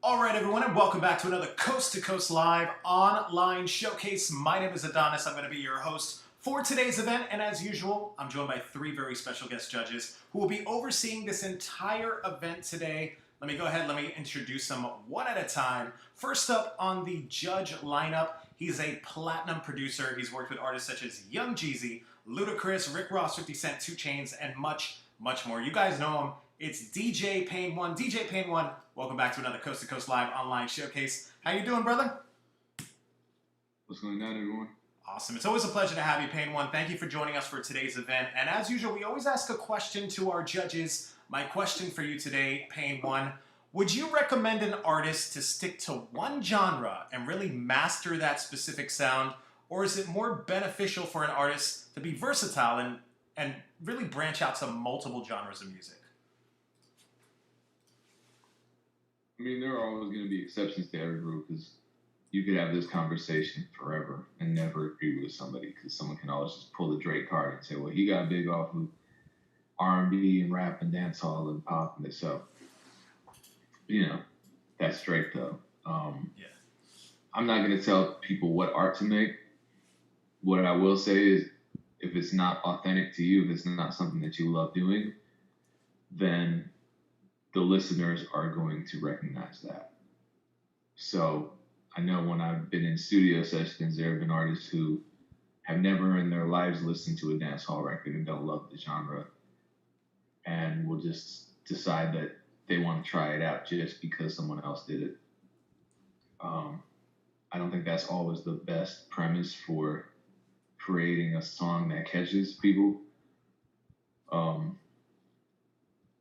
All right, everyone, and welcome back to another Coast to Coast Live online showcase. My name is Adonis. I'm going to be your host for today's event, and as usual, I'm joined by three very special guest judges who will be overseeing this entire event today. Let me go ahead, let me introduce them one at a time. First up on the judge lineup, he's a platinum producer. He's worked with artists such as Young Jeezy, LUDACRIS, Rick Ross, 50 Cent, 2 Chainz, and much, much more. You guys know him. It's DJ Pain One. DJ Pain One, welcome back to another Coast to Coast Live online showcase. How you doing, brother? What's going on, everyone? Awesome. It's always a pleasure to have you, Pain One. Thank you for joining us for today's event. And as usual, we always ask a question to our judges. My question for you today, Pain One, would you recommend an artist to stick to one genre and really master that specific sound? Or is it more beneficial for an artist to be versatile and really branch out to multiple genres of music? I mean, there are always going to be exceptions to every rule because you could have this conversation forever and never agree with somebody because someone can always just pull the Drake card and say, well, he got big off of R&B and rap and dancehall and pop and so, you know, that's Drake though. Yeah. I'm not going to tell people what art to make. What I will say is if it's not authentic to you, if it's not something that you love doing, then the listeners are going to recognize that. So I know when I've been in studio sessions, there have been artists who have never in their lives listened to a dance hall record and don't love the genre and will just decide that they want to try it out just because someone else did it. I don't think that's always the best premise for creating a song that catches people.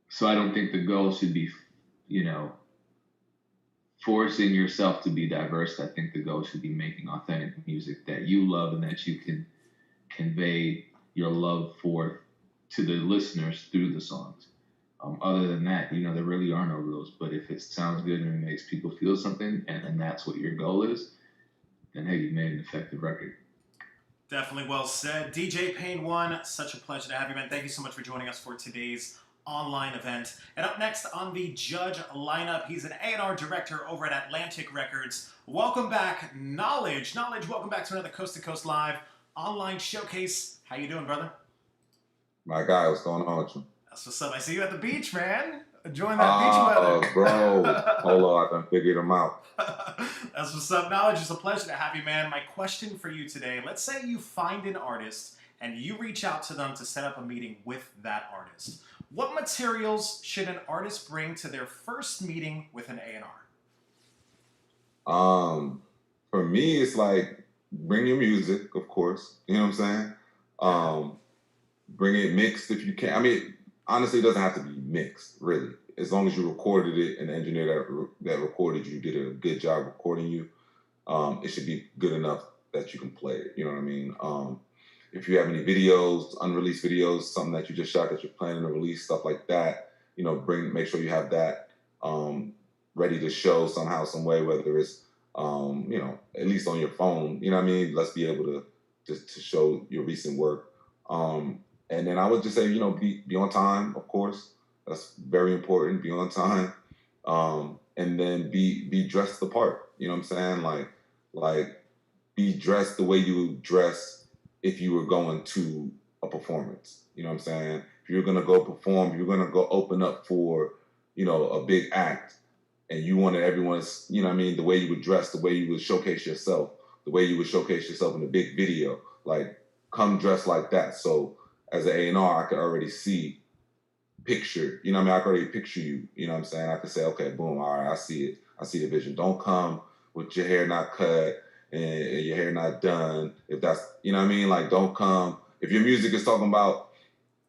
So I don't think the goal should be, forcing yourself to be diverse. I think the goal should be making authentic music that you love and that you can convey your love for to the listeners through the songs. Other than that, there really are no rules. But if it sounds good and it makes people feel something, and that's what your goal is, then hey, you've made an effective record. Definitely well said. DJ Pain One, such a pleasure to have you, man. Thank you so much for joining us for today's online event. And up next on the judge lineup, he's an A&R director over at Atlantic Records. Welcome back, Knowledge. Knowledge, welcome back to another Coast to Coast Live online showcase. How you doing, brother? My guy, what's going on with you? That's what's up. I see you at the beach, man. Enjoying that beach weather. Bro. Polo, I done figured him out. That's what's up, Knowledge. It's a pleasure to have you, man. My question for you today, let's say you find an artist and you reach out to them to set up a meeting with that artist. What materials should an artist bring to their first meeting with an A&R? For me, it's like, bring your music, of course. You know what I'm saying? Bring it mixed if you can. I mean, honestly, it doesn't have to be mixed, really. As long as you recorded it and the engineer that recorded you did a good job recording you, it should be good enough that you can play it. You know what I mean? If you have any videos, unreleased videos, something that you just shot that you're planning to release, stuff like that, make sure you have that ready to show somehow, some way, whether it's, at least on your phone, you know what I mean? Let's be able to just to show your recent work. And then I would just say, be on time, of course. That's very important. Be on time. And then be dressed the part. You know what I'm saying? Like be dressed the way you would dress if you were going to a performance. You know what I'm saying? If you're gonna go perform, if you're gonna go open up for, a big act, and you wanted everyone's, the way you would dress, the way you would showcase yourself, the way you would showcase yourself in a big video, like come dressed like that. So as an A&R, I could already picture, I could already picture you, you know what I'm saying? I could say, okay, boom, all right, I see it. I see the vision. Don't come with your hair not cut and your hair not done. If that's, like don't come. If your music is talking about,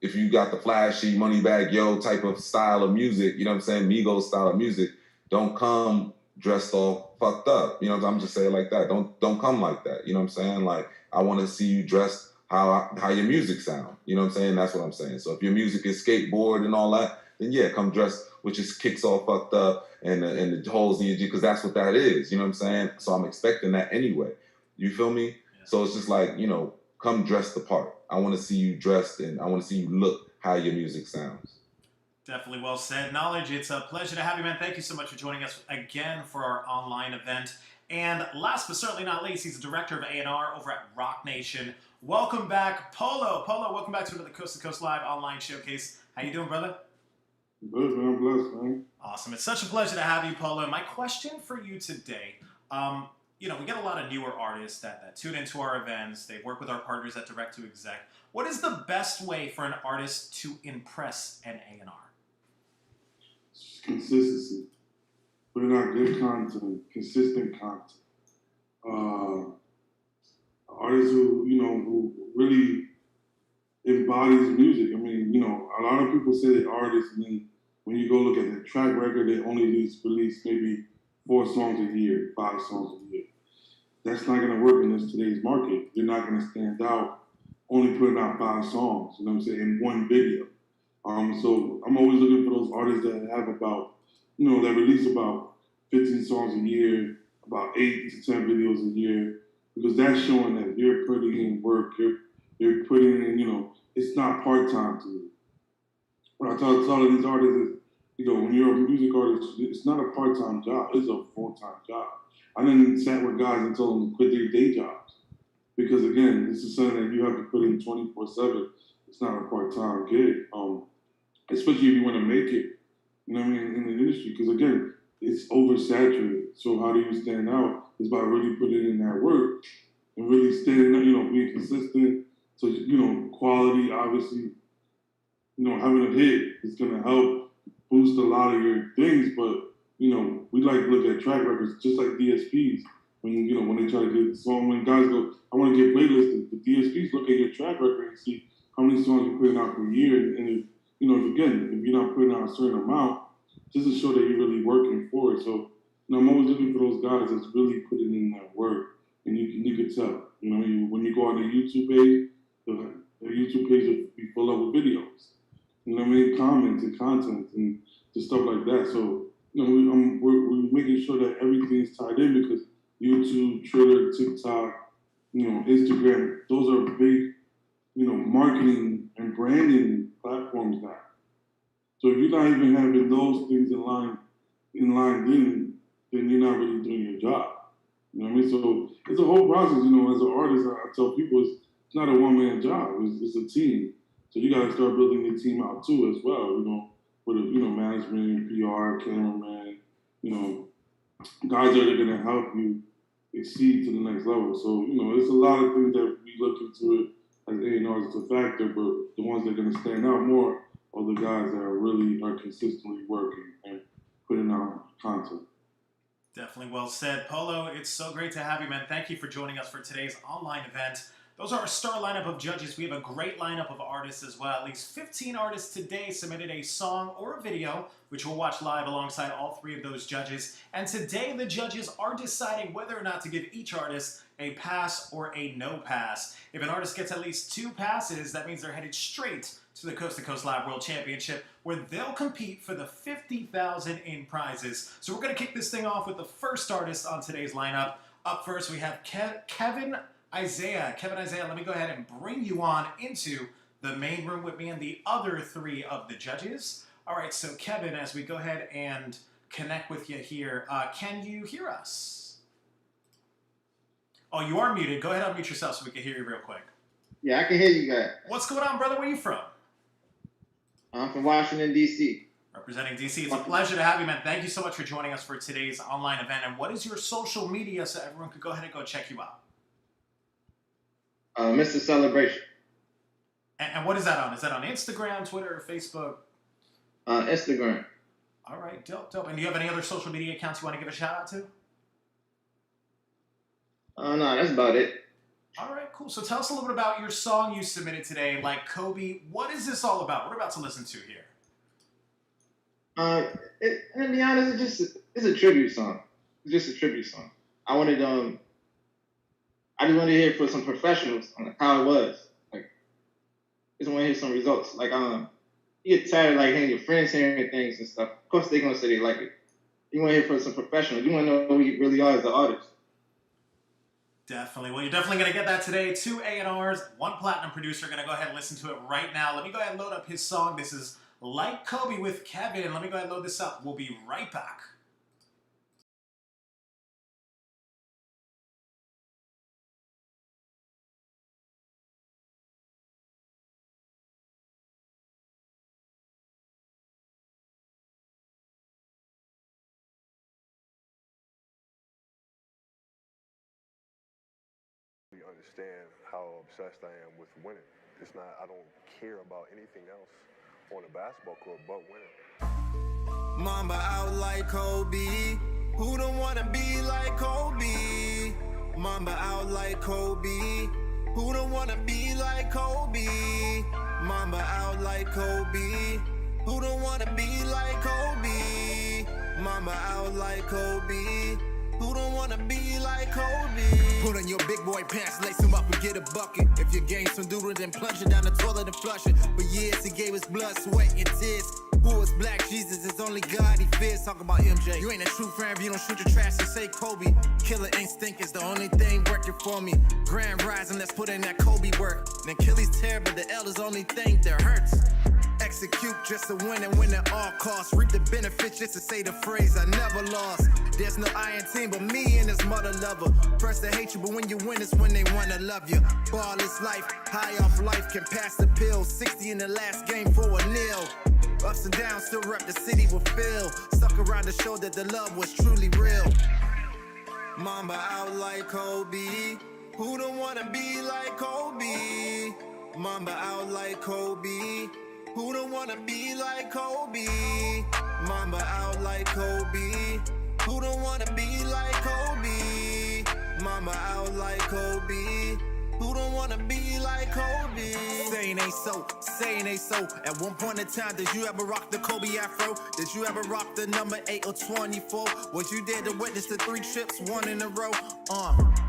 if you got the flashy Moneybag Yo type of style of music, Migos style of music, don't come dressed all fucked up. I'm just saying like that. Don't come like that. You know what I'm saying? Like, I want to see you dressed how your music sound. You know what I'm saying? That's what I'm saying. So if your music is skateboard and all that, then yeah, come dressed with just kicks all fucked up and the holes in your jeans, because that's what that is. You know what I'm saying? So I'm expecting that anyway. You feel me? Yeah. So it's just like, come dress the part. I want to see you dressed and I want to see you look how your music sounds. Definitely well said. Knowledge, it's a pleasure to have you, man. Thank you so much for joining us again for our online event. And last but certainly not least, he's the director of A&R over at Rock Nation. Welcome back, Polo. Polo, welcome back to another Coast to Coast Live online showcase. How you doing, brother? Good, man. I'm blessed, man. Awesome. It's such a pleasure to have you, Polo. My question for you today, we get a lot of newer artists that tune into our events. They work with our partners at Direct to Exec. What is the best way for an artist to impress an A&R? Consistency. Putting out good content, consistent content. Artists who really embodies music. I mean, a lot of people say that artists, when you go look at their track record, they only release maybe 4 songs a year, 5 songs a year. That's not going to work in today's market. You're not going to stand out only putting out 5 songs, you know what I'm saying, in one video. So I'm always looking for those artists that have about, that release about 15 songs a year, about 8 to 10 videos a year, because that's showing that you're putting in work, you're putting in, it's not part-time to you. What I tell these artists is, when you're a music artist, it's not a part-time job, it's a full-time job. I didn't sat with guys and told them to quit their day jobs. Because again, this is something that you have to put in 24/7. It's not a part-time gig. Especially if you want to make it, in the industry. Because again, it's oversaturated. So how do you stand out? Is by really putting in that work and really standing up, being consistent. So, quality, obviously, having a hit is going to help boost a lot of your things. But, we like to look at track records just like DSPs. When they try to get a song, when guys go, I want to get playlisted, the DSPs look at your track record and see how many songs you're putting out per year. And if you're not putting out a certain amount, just to show that you're really working for it. So, I'm always looking for those guys that's really putting in that work. And you can tell, when you go on the YouTube page, the YouTube page will be full up with videos. Comments and content and just stuff like that. So, we're making sure that everything's tied in because YouTube, Twitter, TikTok, Instagram, those are big, marketing and branding platforms now. So if you're not even having those things in line, then you're not really doing your job. You know what I mean? So it's a whole process. As an artist, I tell people it's not a one-man job. It's a team. So you got to start building your team out too as well. With management, PR, cameraman, guys that are going to help you exceed to the next level. So, there's a lot of things that we look into it as A&R as a factor, but the ones that are going to stand out more are the guys that are consistently working and putting out content. Definitely well said. Polo, it's so great to have you, man. Thank you for joining us for today's online event. Those are our star lineup of judges. We have a great lineup of artists as well. At least 15 artists today submitted a song or a video, which we'll watch live alongside all 3 of those judges. And today the judges are deciding whether or not to give each artist a pass or a no pass. If an artist gets at least 2 passes, that means they're headed straight to the Coast to Coast Live World Championship, where they'll compete for the $50,000 in prizes. So we're going to kick this thing off with the first artist on today's lineup. Up first, we have Kevin Isaiah. Kevin Isaiah, let me go ahead and bring you on into the main room with me and the other 3 of the judges. All right, so Kevin, as we go ahead and connect with you here, can you hear us? Oh, you are muted. Go ahead and unmute yourself so we can hear you real quick. Yeah, I can hear you guys. What's going on, brother? Where are you from? I'm from Washington, D.C. Representing D.C. It's a pleasure to have you, man. Thank you so much for joining us for today's online event. And what is your social media so everyone could go ahead and go check you out? Mr. Celebration. And what is that on? Is that on Instagram, Twitter, or Facebook? Instagram. All right, dope. And do you have any other social media accounts you want to give a shout out to? No, that's about it. All right, cool. So tell us a little bit about your song you submitted today, Like Kobe. What is this all about? What are we about to listen to here? And to be honest, it's a tribute song. It's just a tribute song. I just wanted to hear for some professionals on how it was. Like, just want to hear some results. Like, you get tired of hearing your friends hearing things and stuff. Of course, they're gonna say they like it. You want to hear from some professionals. You want to know who you really are as an artist. Definitely. Well, you're definitely going to get that today. 2 A&Rs, 1 platinum producer. Going to go ahead and listen to it right now. Let me go ahead and load up his song. This is Like Kobe with Kevin. Let me go ahead and load this up. We'll be right back. Understand how obsessed I am with winning. It's not, I don't care about anything else on the basketball court but winning. Mamba out like Kobe. Who don't wanna be like Kobe? Mamba out like Kobe. Who don't wanna be like Kobe? Mamba out like Kobe. Who don't wanna be like Kobe? Mamba out like Kobe. Who don't wanna be like Kobe? Put on your big boy pants, lace them up and get a bucket. If your game's some doodle, then plunge it down the toilet and flush it. For years he gave his blood, sweat, and tears. Who is black? Jesus is only God he fears. Talk about MJ. You ain't a true fan if you don't shoot your trash and say Kobe. Killer instinct is the only thing working for me. Grand rising, let's put in that Kobe work. And Achilles tear, but the L is the only thing that hurts. Execute just to win and win at all costs. Reap the benefits just to say the phrase I never lost. There's no I in team but me and his mother lover. First they hate you, but when you win it's when they wanna love you. Ball is life, high off life, can pass the pill. 60 in the last game for a nil. Ups and downs, still rep the city with Phil. Stuck around to show that the love was truly real. Mamba out like Kobe. Who don't wanna be like Kobe? Mamba out like Kobe. Who don't wanna be like Kobe? Mamba out like Kobe. Who don't wanna be like Kobe? Mamba out like Kobe. Who don't wanna be like Kobe? Saying ain't so, saying ain't so. At one point in time, did you ever rock the Kobe Afro? Did you ever rock the number 8 or 24? Was you there to witness the 3 trips, 1 in a row?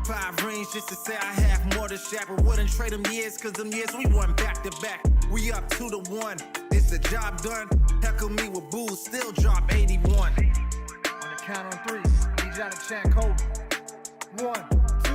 5 rings just to say I have more to Shaq. But wouldn't trade them years, cause them years we won back to back. We up 2-1, is the job done? Heckle me with booze, still drop 81. On the count on 3, need y'all to chant Kobe. 1, 2.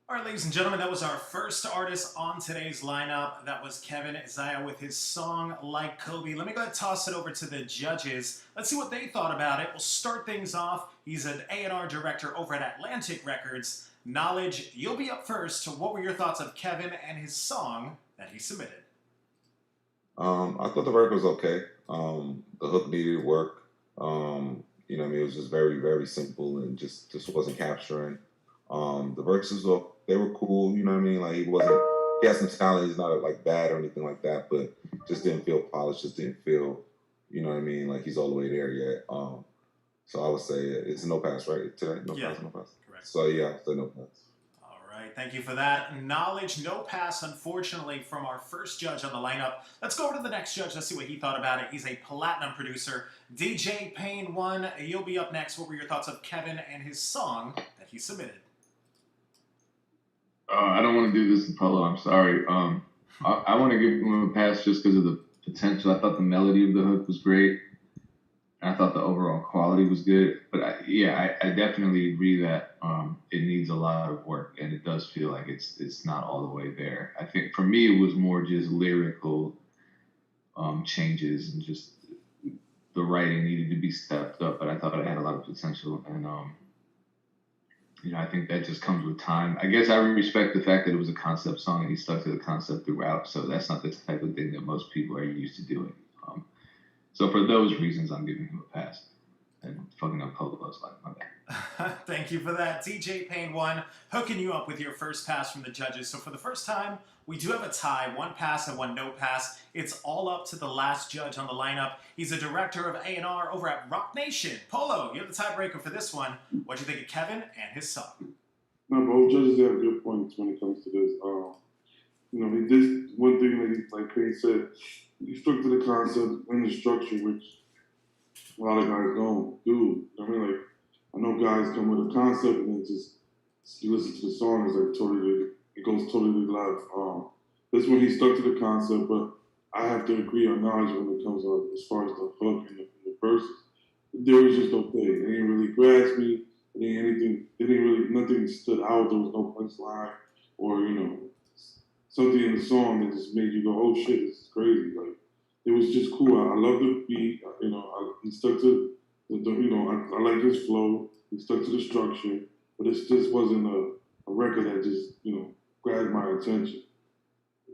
All right, ladies and gentlemen, that was our first artist on today's lineup. That was Kevin Isaiah with his song Like Kobe. Let me go ahead and toss it over to the judges. Let's see what they thought about it. We'll start things off. He's an A&R director over at Atlantic Records. Knowledge, you'll be up first. What were your thoughts of Kevin and his song that he submitted? I thought the record was okay. The hook needed work. You know what I mean? It was just very, very simple and just wasn't capturing. The verses they were cool, you know what I mean? Like he has some talent, he's not like bad or anything like that, but just didn't feel polished, just didn't feel, you know what I mean, like he's all the way there yet. So I would say it's a no pass, right? Today? No pass, no pass. Correct. So yeah, I'd say no pass. All right, thank you for that. Knowledge, no pass, unfortunately, from our first judge on the lineup. Let's go over to the next judge. Let's see what he thought about it. He's a platinum producer. DJ Payne 1, you'll be up next. What were your thoughts of Kevin and his song that he submitted? I don't want to do this in POLO. I'm sorry. I want to give him a pass just because of the potential. I thought the melody of the hook was great. And I thought the overall quality was good. But I definitely agree that it needs a lot of work, and it does feel like it's not all the way there. I think for me it was more just lyrical changes, and just the writing needed to be stepped up. But I thought it had a lot of potential, and you know, I think that just comes with time. I guess I respect the fact that it was a concept song and he stuck to the concept throughout. So that's not the type of thing that most people are used to doing. So for those reasons, I'm giving him a pass. And fucking up POLO's like, my bad. Thank you for that. DJ Payne 1, hooking you up with your first pass from the judges. So for the first time, we do have a tie, 1 pass and 1 no pass. It's all up to the last judge on the lineup. He's a director of A&R over at Rock Nation. Polo, you're the tiebreaker for this one. What'd you think of Kevin and his song? No, both judges have good points when it comes to this. He did one thing that, like Payne said, he stuck to the concept and the structure, which a lot of guys don't do. I mean, like, I know guys come with a concept and then just you listen to the song, it's like it goes totally left. This one he stuck to the concept, but I have to agree on knowledge when it comes to as far as the hook and the verses. They were just okay. They didn't really grasp me. Nothing stood out. There was no punchline or, something in the song that just made you go, oh shit, this is crazy. Like, it was just cool. I love the beat. He stuck to I like his flow. He stuck to the structure, but it just wasn't a record that just, grabbed my attention.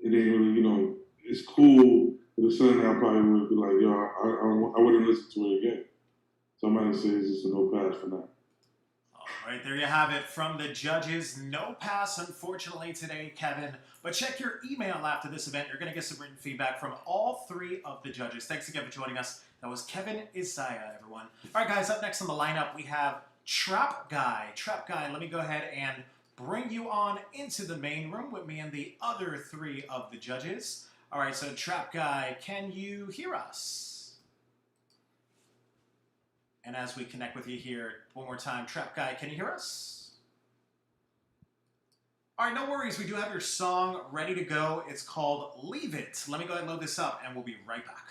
It didn't really, it's cool, but it's something I probably would be like, yo, I wouldn't listen to it again. So I'm going to say it's just a no pass for now. All right, there you have it from the judges. No pass, unfortunately, today, Kevin. But check your email after this event. You're going to get some written feedback from all 3 of the judges. Thanks again for joining us. That was Kevin Isaiah, everyone. All right, guys, up next on the lineup, we have Trap Guy. Trap Guy, let me go ahead and bring you on into the main room with me and the other 3 of the judges. All right, so Trap Guy, can you hear us? And as we connect with you here, one more time, Trap Guy, can you hear us? All right, no worries. We do have your song ready to go. It's called Leave It. Let me go ahead and load this up, and we'll be right back.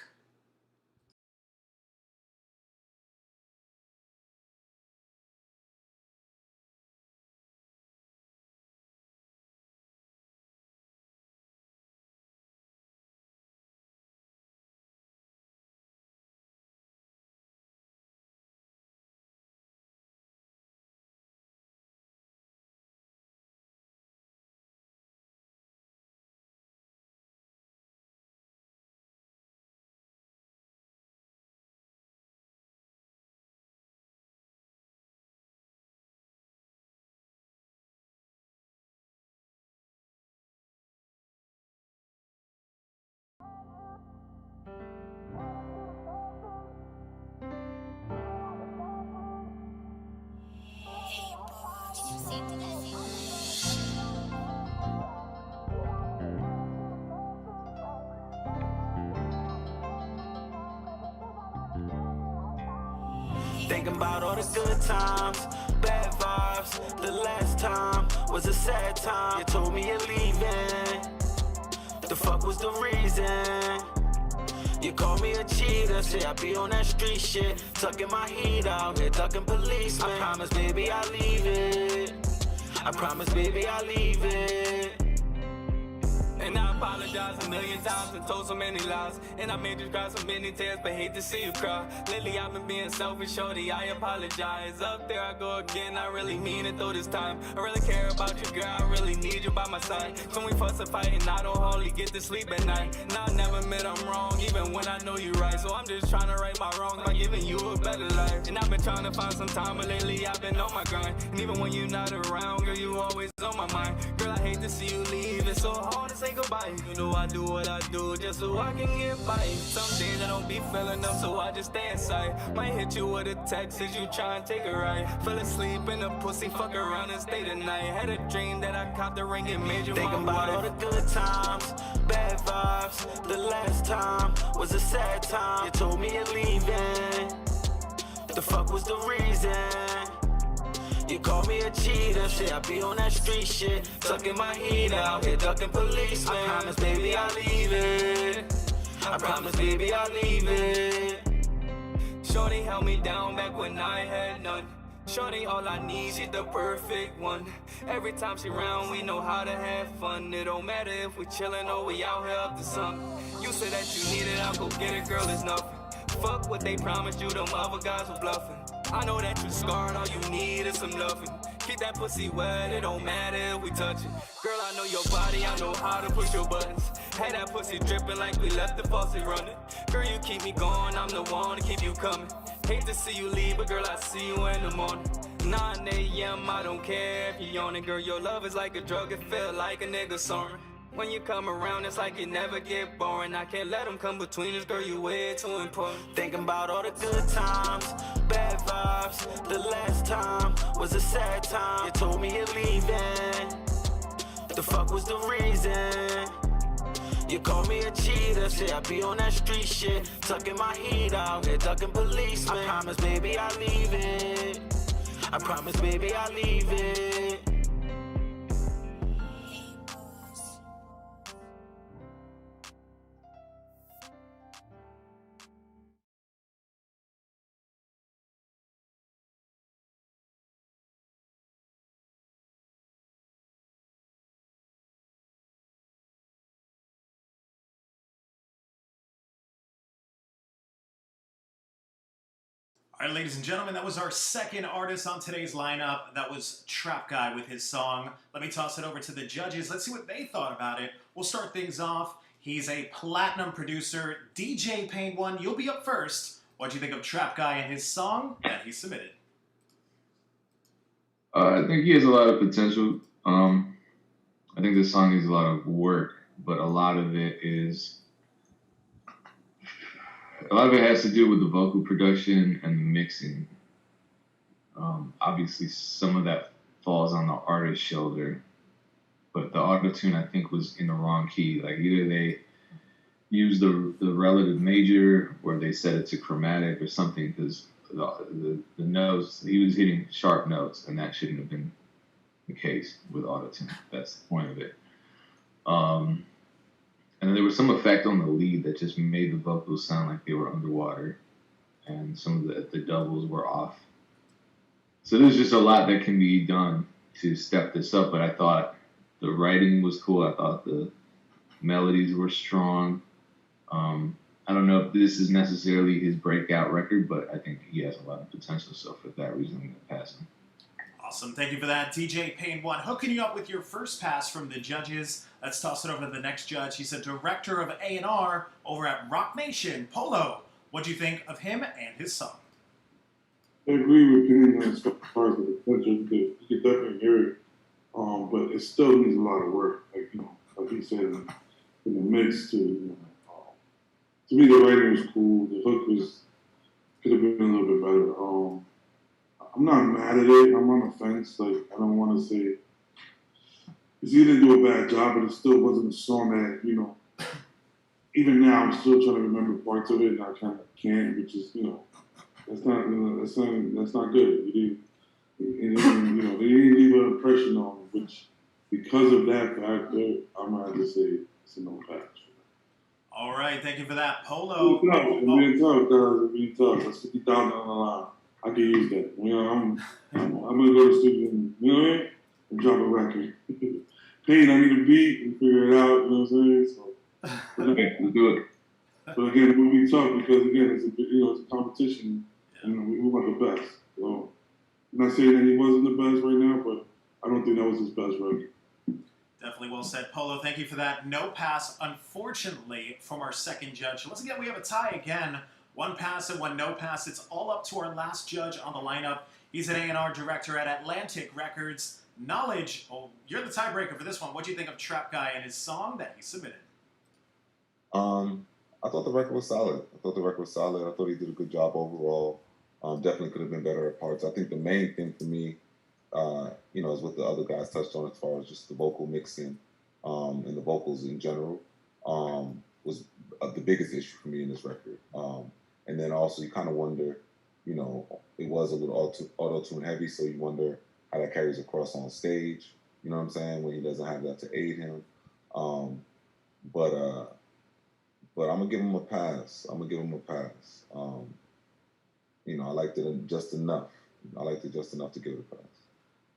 Thinking about all the good times, bad vibes. The last time was a sad time. You told me you're leaving. The fuck was the reason? You called me a cheater, say I be on that street shit, tucking my heat out here, ducking policemen. I promise, baby, I'll leave it. I promise, baby, I'll leave it. And I apologize a million times and told so many lies. And I made you cry so many tears, but hate to see you cry. Lately I've been being selfish, shorty, I apologize. Up there I go again, I really mean it though this time. I really care about you, girl, I really need you by my side. So we fuss and fight and I don't hardly get to sleep at night. And I never admit I'm wrong, even when I know you're right. So I'm just trying to right my wrongs by giving you a better life. And I've been trying to find some time, but lately I've been on my grind. And even when you're not around, girl, you always on my mind. Girl, I hate to see you leave, it's so hard to say goodbye. You know I do what I do just so I can get by. Some days I don't be feeling them, so I just stay inside. Might hit you with a text as you try and take a ride. Fell asleep in a pussy, fuck around and stay the night. Had a dream that I caught the ring and made you thinking about all the good times, bad vibes. The last time was a sad time. You told me you're leaving. The fuck was the reason? You call me a cheater, say I be on that street shit, tucking my heat out here, ducking policemen. I promise, baby, I'll leave it. I promise, baby, I'll leave it. Shorty held me down back when I had none. Shorty, all I need, she's the perfect one. Every time she round, we know how to have fun. It don't matter if we chillin' or we out here up to something. You said that you need it, I'll go get it, girl, it's nothing. Fuck what they promised you, them other guys were bluffing. I know that you scarred, all you need is some loving. Keep that pussy wet, it don't matter if we touch it. Girl, I know your body, I know how to push your buttons. Had that pussy dripping like we left the faucet running. Girl, you keep me going, I'm the one to keep you coming. Hate to see you leave, but girl, I see you in the morning. 9 a.m., I don't care if you're on it, girl. Your love is like a drug, it feel like a nigga soaring. When you come around, it's like you never get boring. I can't let them come between us, girl, you way too important. Thinking about all the good times, bad vibes. The last time was a sad time. You told me you're leaving. The fuck was the reason? You call me a cheater, say I be on that street shit, tucking my heat out here, ducking policemen. I promise, baby, I leave it. I promise, baby, I leave it. All right, ladies and gentlemen, that was our second artist on today's lineup. That was Trap Guy with his song. Let me toss it over to the judges. Let's see what they thought about it. We'll start things off. He's a platinum producer. DJ Pain One, you'll be up first. What'd you think of Trap Guy and his song that he submitted? I think he has a lot of potential. I think this song needs a lot of work, but a lot of it has to do with the vocal production and the mixing. Obviously, some of that falls on the artist's shoulder, but the auto-tune, I think, was in the wrong key. Like, either they used the relative major or they set it to chromatic or something, because the notes, he was hitting sharp notes, and that shouldn't have been the case with auto-tune. That's the point of it. And then there was some effect on the lead that just made the vocals sound like they were underwater, and some of the doubles were off. So there's just a lot that can be done to step this up, but I thought the writing was cool. I thought the melodies were strong. I don't know if this is necessarily his breakout record, but I think he has a lot of potential, so for that reason, I'm going to pass him. Awesome. Thank you for that, DJ Pain One. Hooking you up with your first pass from the judges. Let's toss it over to the next judge. He's a director of A&R over at Rock Nation, Polo. What do you think of him and his song? I agree with Pain as far as the potential. You could definitely hear it, but it still needs a lot of work. Like he said, in the mix to me, the writing was cool. The hook could have been a little bit better. I'm not mad at it. I'm on the fence. Like, I don't want to say he didn't do a bad job, but it still wasn't a song that, even now I'm still trying to remember parts of it, and I kind of can't, which is, that's not good. They didn't leave an impression on me, which, because of that factor, I'm going to have to say it's a no patch. All right, thank you for that, Polo. It's being tough, guys. It's being tough. That's 50,000 on the line. I can use that. I'm gonna go to the studio and, and drop a record. Pain, I need a beat and figure it out. You know what I'm saying? So, Let's do it. But again, it will be tough because again, it's a competition, and we want the best. So, I'm not saying that he wasn't the best right now, but I don't think that was his best record. Definitely well said, Polo. Thank you for that. No pass, unfortunately, from our second judge. Once again, we have a tie again. One pass and one no pass. It's all up to our last judge on the lineup. He's an A&R director at Atlantic Records. Knowledge, you're the tiebreaker for this one. What do you think of Trap Guy and his song that he submitted? I thought the record was solid. I thought he did a good job overall. Definitely could have been better at parts. I think the main thing for me, is what the other guys touched on as far as just the vocal mixing and the vocals in general was the biggest issue for me in this record. And then also you kind of wonder, it was a little auto-tune heavy, so you wonder how that carries across on stage, you know what I'm saying, when he doesn't have that to aid him. But I'm going to give him a pass. I liked it just enough. To give it a pass.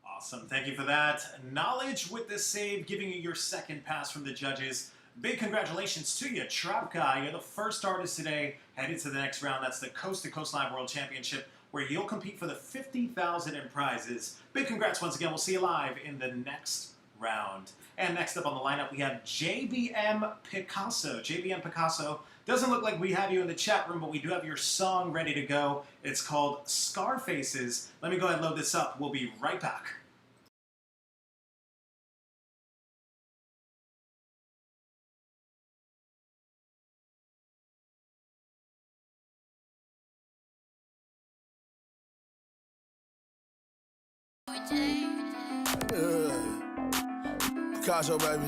Awesome. Thank you for that. Knowledge with the save, giving you your second pass from the judges. Big congratulations to you, Trap Guy. You're the first artist today headed to the next round. That's the Coast to Coast Live World Championship, where you'll compete for the $50,000 in prizes. Big congrats once again. We'll see you live in the next round. And next up on the lineup, we have JBM Picasso. JBM Picasso, doesn't look like we have you in the chat room, but we do have your song ready to go. It's called Scarfaces. Let me go ahead and load this up. We'll be right back. Picasso, baby.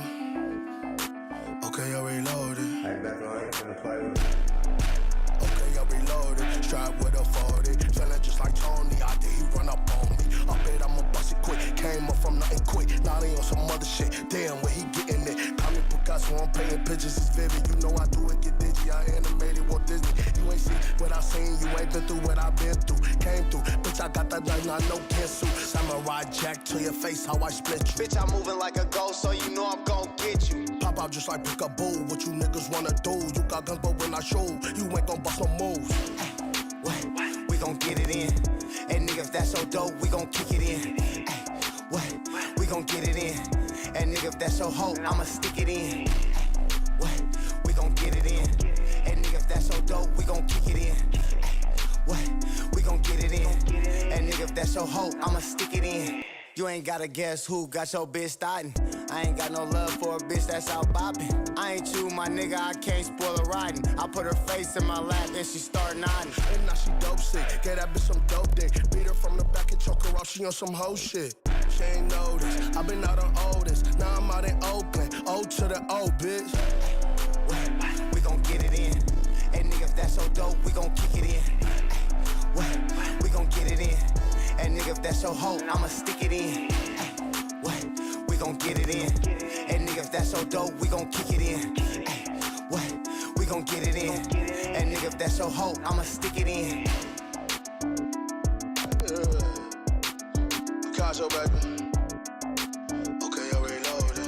Okay, I reloaded. Okay, I reloaded. Strap with a 40. Feeling just like Tony. I did he run up on me. I bet I'ma bust it quick. Came up from nothing quick. Now they on some other shit. Damn, where he getting it? Call me Picasso, I'm painting pictures. It's vivid. You know I do it, get digi. I animated Walt Disney. You ain't seen what I seen. You ain't been through what I been through. Came through. Bitch, I got that nothing. I know cancel. Samurai Jack to your face. How I split you. Bitch, I'm moving like a ghost, so you know I'm gon' get you. Pop out just like pick a boo. What you niggas wanna do? You got guns, but when I shoot, you ain't gon' bust no moves. What? We gon' get it in. And nigga, if that's so dope, we gon' kick it in. Ay, what? We gon' get it in. And nigga, if that's so hope, I'ma stick it in. Ay, what? We gon' get it in. And nigga, if that's so dope, we gon' kick it in. Ay, what? We gon' get it in. And nigga, if that's so hope, I'ma stick it in. You ain't gotta guess who got your bitch starting. I ain't got no love for a bitch that's out bopping. I ain't you, my nigga, I can't spoil her riding. I put her face in my lap and she start nodding. And now she dope sick. Get that bitch some dope dick. Beat her from the back and choke her off. She on some hoe shit. She ain't noticed. I been out on oldest. Now I'm out in Oakland. O to the O, bitch. What? We gon' get it in. And nigga, if that's so dope, we gon' kick it in. What? We gon' get it in. And nigga, if that's so hope, I'ma stick it in. What? We gon' get it in. And nigga, if that's so dope, we gon' kick it in. What? We gon' get it in. And nigga, if that's so hope, I'ma stick it in. Picasso, baby. Okay, I reloaded.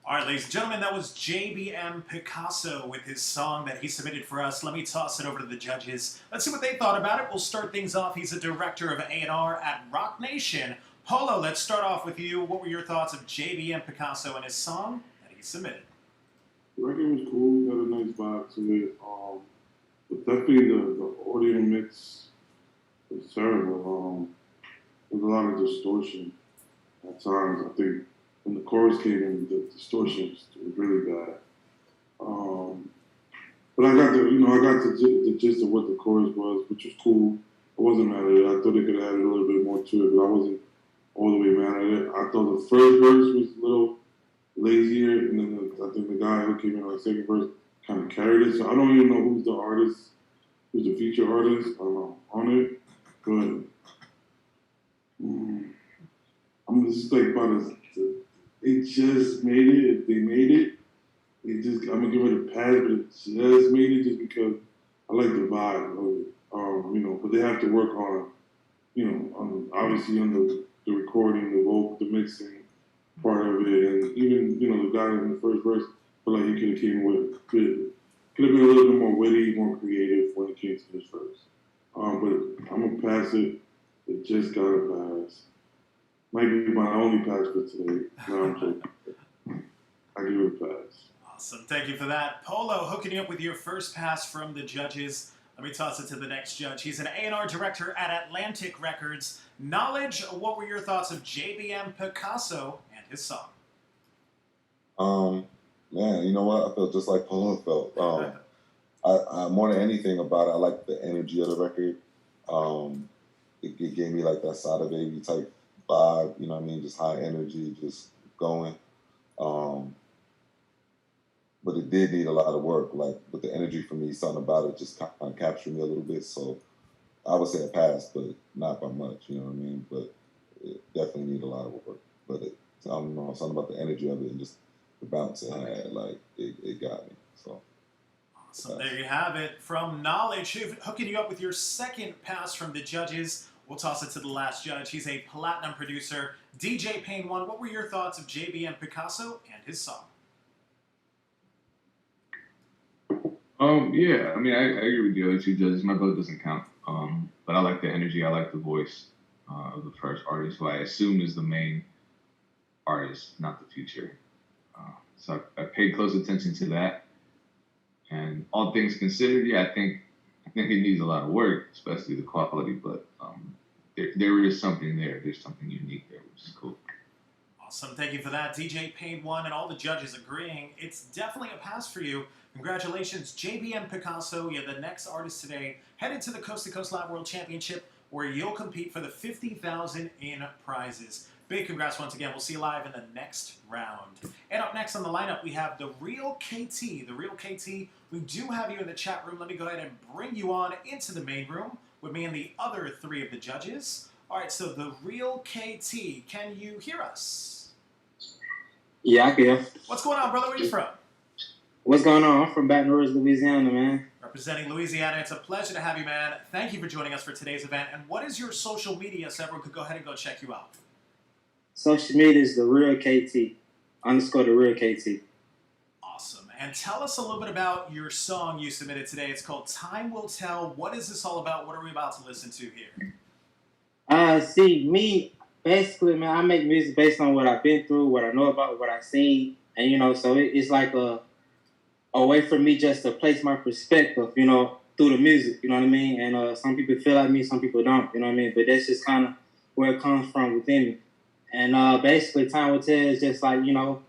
All right, ladies and gentlemen, that was JBM Picasso with his song that he submitted for us. Let me toss it over to the judges. Let's see what they thought about it. We'll start things off. He's a director of A&R at Rock Nation. Polo, let's start off with you. What were your thoughts of JBM Picasso and his song that he submitted? The record was cool, got a nice vibe to it. But definitely the audio mix was terrible. There's a lot of distortion at times. I think when the chorus came in, the distortion was really bad. But I got the gist of what the chorus was, which was cool. I wasn't mad at it. I thought they could have added a little bit more to it, but I wasn't all the way mad at it. I thought the first verse was a little lazier, and then I think the guy who came in on the second verse kind of carried it. So I don't even know who's the artist, who's the feature artist on it, but I'm just like about to. It just made it. If they made it, I'm gonna give it a pass, but it just made it just because I like the vibe of it. But they have to work on, obviously on the recording, the vocal, the mixing part of it, and even the guy in the first verse, I feel like he could have came with could have been a little bit more witty, more creative when it came to this verse. But I'm gonna pass it. It just got a pass. Might be my only pass for today. No, I'm joking. I give it a pass. Awesome. Thank you for that. Polo, hooking you up with your first pass from the judges. Let me toss it to the next judge. He's an A&R director at Atlantic Records. Knowledge, what were your thoughts of JBM Picasso and his song? Man, you know what? I felt just like Polo felt. I more than anything about it, I like the energy of the record. It gave me like that Sada Baby type vibe, you know what I mean? Just high energy, just going. But it did need a lot of work. Like, with the energy for me, something about it just kind of captured me a little bit. So I would say a pass, but not by much, you know what I mean? But it definitely need a lot of work. But I don't know, something about the energy of it and just the bounce it had, like, it got me. So So there you have it. From Knowledge, hooking you up with your second pass from the judges. We'll toss it to the last judge. He's a platinum producer, DJ Pain One. What were your thoughts of JBM Picasso and his song? Yeah, I mean, I agree with the other two judges. My vote doesn't count. But I like the energy. I like the voice of the first artist, who I assume is the main artist, not the feature. So I paid close attention to that. And all things considered, yeah, I think it needs a lot of work, especially the quality. But there is something there. There's something unique there, which is cool. Awesome. Thank you for that. DJ Pain One and all the judges agreeing. It's definitely a pass for you. Congratulations, JBM Picasso. You're the next artist today. Headed to the Coast to Coast Live World Championship, where you'll compete for the $50,000 in prizes. Big congrats once again. We'll see you live in the next round. And up next on the lineup, we have the Real KT. The Real KT, we do have you in the chat room. Let me go ahead and bring you on into the main room with me and the other three of the judges. All right, so the Real KT, can you hear us? Yeah, I can. What's going on, brother? Where are you from? What's going on? I'm from Baton Rouge, Louisiana, man. Representing Louisiana. It's a pleasure to have you, man. Thank you for joining us for today's event. And what is your social media so everyone could go ahead and go check you out? Social media is the Real KT, _ the Real KT. Awesome. And tell us a little bit about your song you submitted today. It's called Time Will Tell. What is this all about? What are we about to listen to here? See, me, basically, man, I make music based on what I've been through, what I know about, what I've seen. And, you know, so it's like a way for me just to place my perspective, you know, through the music, you know what I mean? And some people feel like me, some people don't, you know what I mean? But that's just kind of where it comes from within me. And basically, Time Will Tell is just like, you know,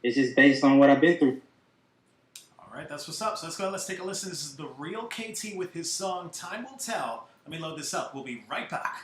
it's just based on what I've been through. All right, that's what's up. So let's go. Let's take a listen. This is the Real KT with his song Time Will Tell. Let me load this up. We'll be right back.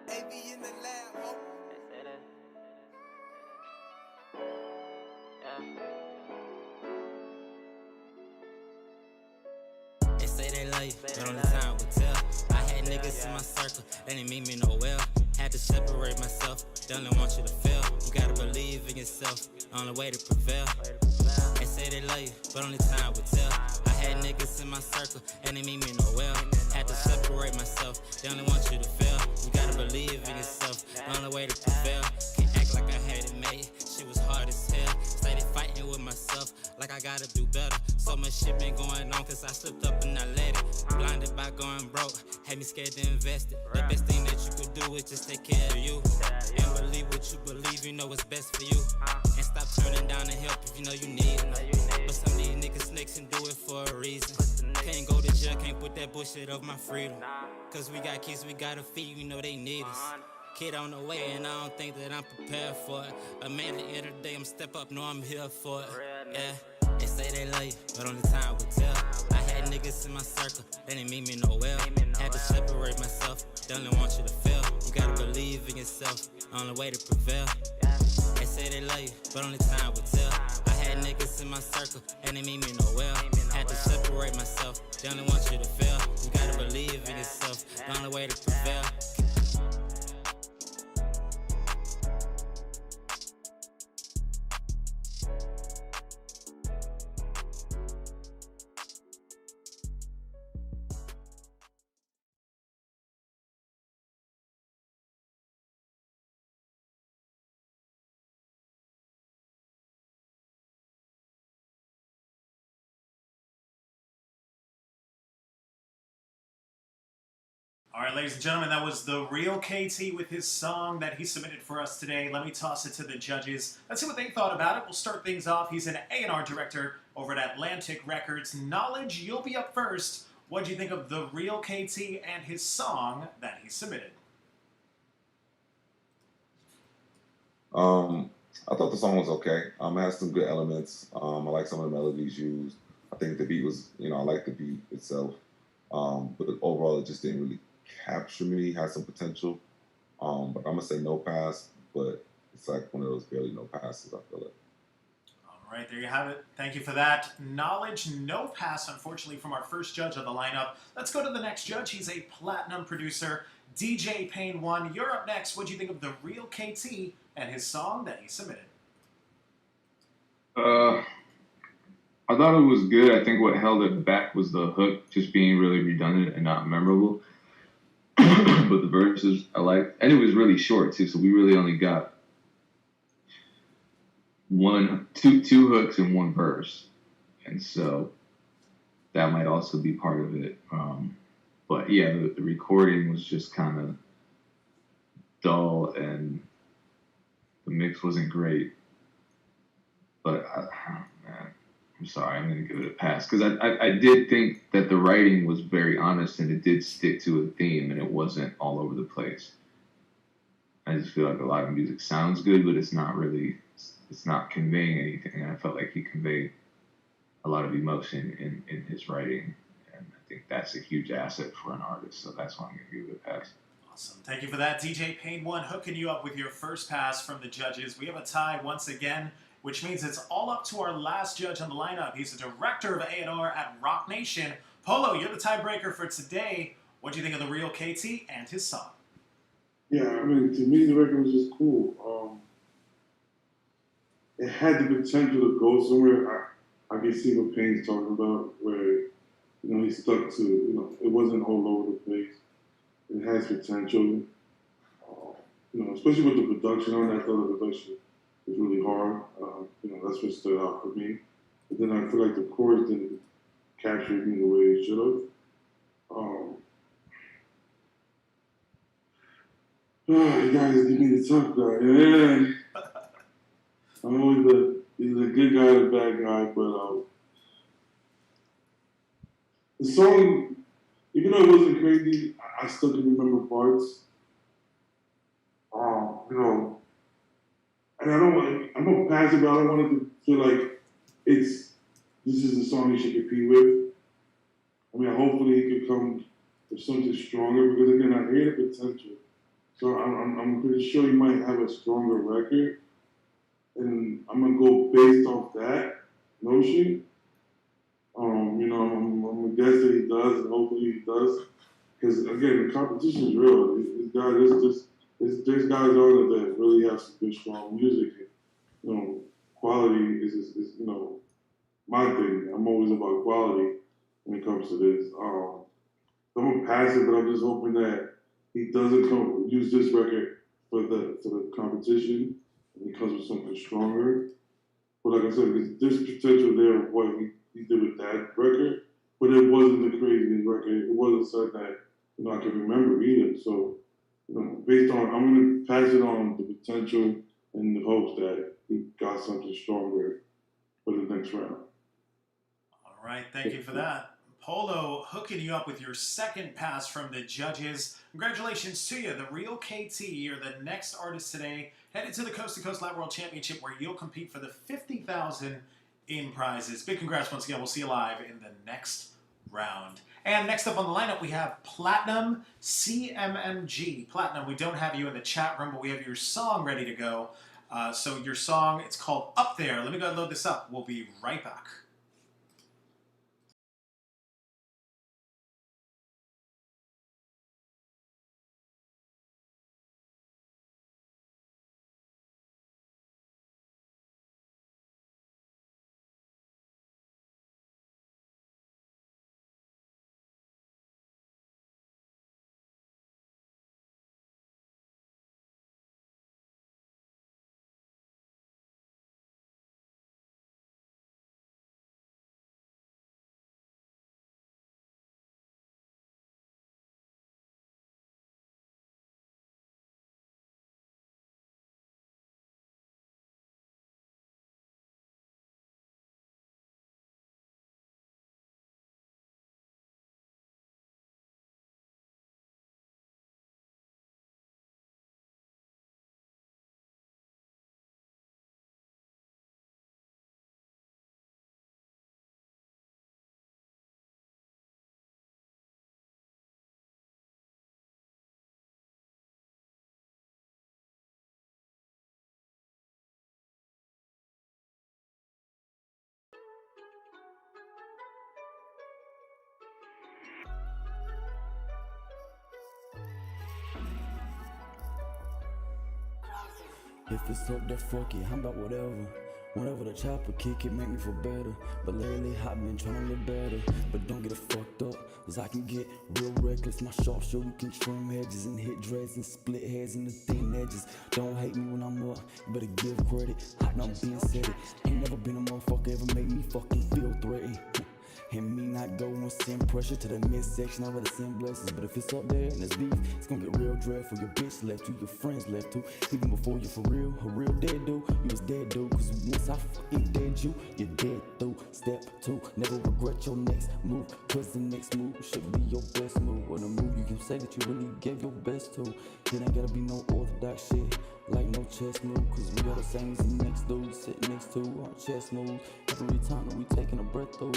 AB in the lab, ho. They say they love you, but only time will tell. I had niggas in my circle, they didn't mean me no well. Had to separate myself, they only want you to fail. You gotta believe in yourself, only way to prevail. They say they love you, but only time will tell. I had niggas in my circle, and they mean me no well. Had to separate myself, they only want you to fail. You gotta believe in yourself, the only way to prevail. Can't act like I had it made, shit was hard as hell. Started fighting with myself, like I gotta do better. So much shit been going on, cause I slipped up and I let it. Blinded by going broke, had me scared to invest it. The best thing that you could do is just take care of you. And believe what you believe, you know what's best for you. And stop turning down the help if you know you need it. But some of these niggas snakes and do it for a reason. Can't go to jail, can't put that bullshit over my freedom. Cause we got kids, we gotta feed, you know they need us. Kid on the way and I don't think that I'm prepared for it. A man at the end of the day, I'm step up, know I'm here for it. Yeah, they say they love you, but only time will tell. I had niggas in my circle, they didn't mean me no well. Had to separate myself, they only want you to fail. You gotta believe in yourself, only way to prevail. They say they love you, but only time will tell. I had niggas in my circle, and they mean me no well. Had to separate myself, they only want you to fail. You gotta believe in yourself, the only way to prevail. All right, ladies and gentlemen, that was the Real KT with his song that he submitted for us today. Let me toss it to the judges. Let's see what they thought about it. We'll start things off. He's an A&R director over at Atlantic Records. Knowledge, you'll be up first. What do you think of the Real KT and his song that he submitted? I thought the song was okay. It has some good elements. I like some of the melodies used. I think the beat was, I like the beat itself. But overall, it just didn't really capture me. Had some potential, but I'm gonna say no pass. But it's like one of those barely no passes. I feel like. All right, there you have it. Thank you for that. Knowledge, no pass, unfortunately, from our first judge of the lineup. Let's go to the next judge. He's a platinum producer, DJ Pain 1. You're up next. What do you think of the real KT and his song that he submitted? I thought it was good. I think what held it back was the hook just being really redundant and not memorable. But the verses I liked, and it was really short too. So we really only got two hooks and one verse, and so that might also be part of it. But yeah, the recording was just kind of dull, and the mix wasn't great. But man, I'm sorry, I'm going to give it a pass because I did think that the writing was very honest and it did stick to a theme and it wasn't all over the place. I just feel like a lot of music sounds good, but it's not conveying anything. And I felt like he conveyed a lot of emotion in his writing. And I think that's a huge asset for an artist. So that's why I'm going to give it a pass. Awesome. Thank you for that. DJ Pain 1 hooking you up with your first pass from the judges. We have a tie once again, which means it's all up to our last judge on the lineup. He's the director of A&R at Rock Nation. Polo, you're the tiebreaker for today. What do you think of the real KT and his song? Yeah, I mean, to me, the record was just cool. It had the potential to go somewhere. I can see what Payne's talking about, where, he stuck to, it wasn't all over the place. It has potential. Especially with the production on it. I thought the production was really hard. That's what stood out for me. But then I feel like the chorus didn't capture me the way it should have. You guys give me the tough guy. Yeah. I'm always he's a good guy and a bad guy, but the song, even though it wasn't crazy, I still can remember parts. And I'm gonna pass it, but I don't want it to feel like this is the song he should compete with. I mean, hopefully he could come with something stronger because again, I hear the potential. So I'm pretty sure he might have a stronger record, and I'm gonna go based off that notion. I'm gonna guess that he does, and hopefully he does, because again, the competition is real. There's guys on it that really have some good, strong music. Quality is my thing. I'm always about quality when it comes to this. I'm gonna pass it, but I'm just hoping that he doesn't use this record for the competition, and he comes with something stronger. But like I said, there's potential there of what he did with that record, but it wasn't the craziest record. It wasn't something that I can remember either. So, based on, I'm gonna pass it on the potential and the hopes that he got something stronger for the next round. All right, thank you for that. Polo hooking you up with your second pass from the judges. Congratulations to you, the real KT. You're the next artist today, headed to the Coast to Coast Live World Championship where you'll compete for the $50,000 in prizes. Big congrats once again. We'll see you live in the next round. And next up on the lineup, we have Platinum CMMG. Platinum, we don't have you in the chat room, but we have your song ready to go. So your song, it's called Up There. Let me go and load this up. We'll be right back. If it's up there, fuck it, how about whatever? Whenever the chopper kick it, make me feel better. But lately, I've been trying to live better. But don't get it fucked up, cause I can get real reckless. My sharpshooter can trim hedges and hit dreads and split heads in the thin edges. Don't hate me when I'm up, better give credit. I done been said it. Ain't never been a motherfucker ever make me fucking feel threatened. And me not going send pressure to the midsection, I'd rather send blessings. But if it's up there and it's beef, it's gonna get real dreadful. Your bitch left you, your friends left you. Even before you for real, a real dead dude. You was dead dude, cause once I fucking dead you, you're dead through. Step 2, never regret your next move. Cause the next move should be your best move. Or the move you can say that you really gave your best to. It ain't gotta be no orthodox shit, like no chess move. Cause we are the same as the next dude sitting next to our chest moves. Every time that we taking a breath through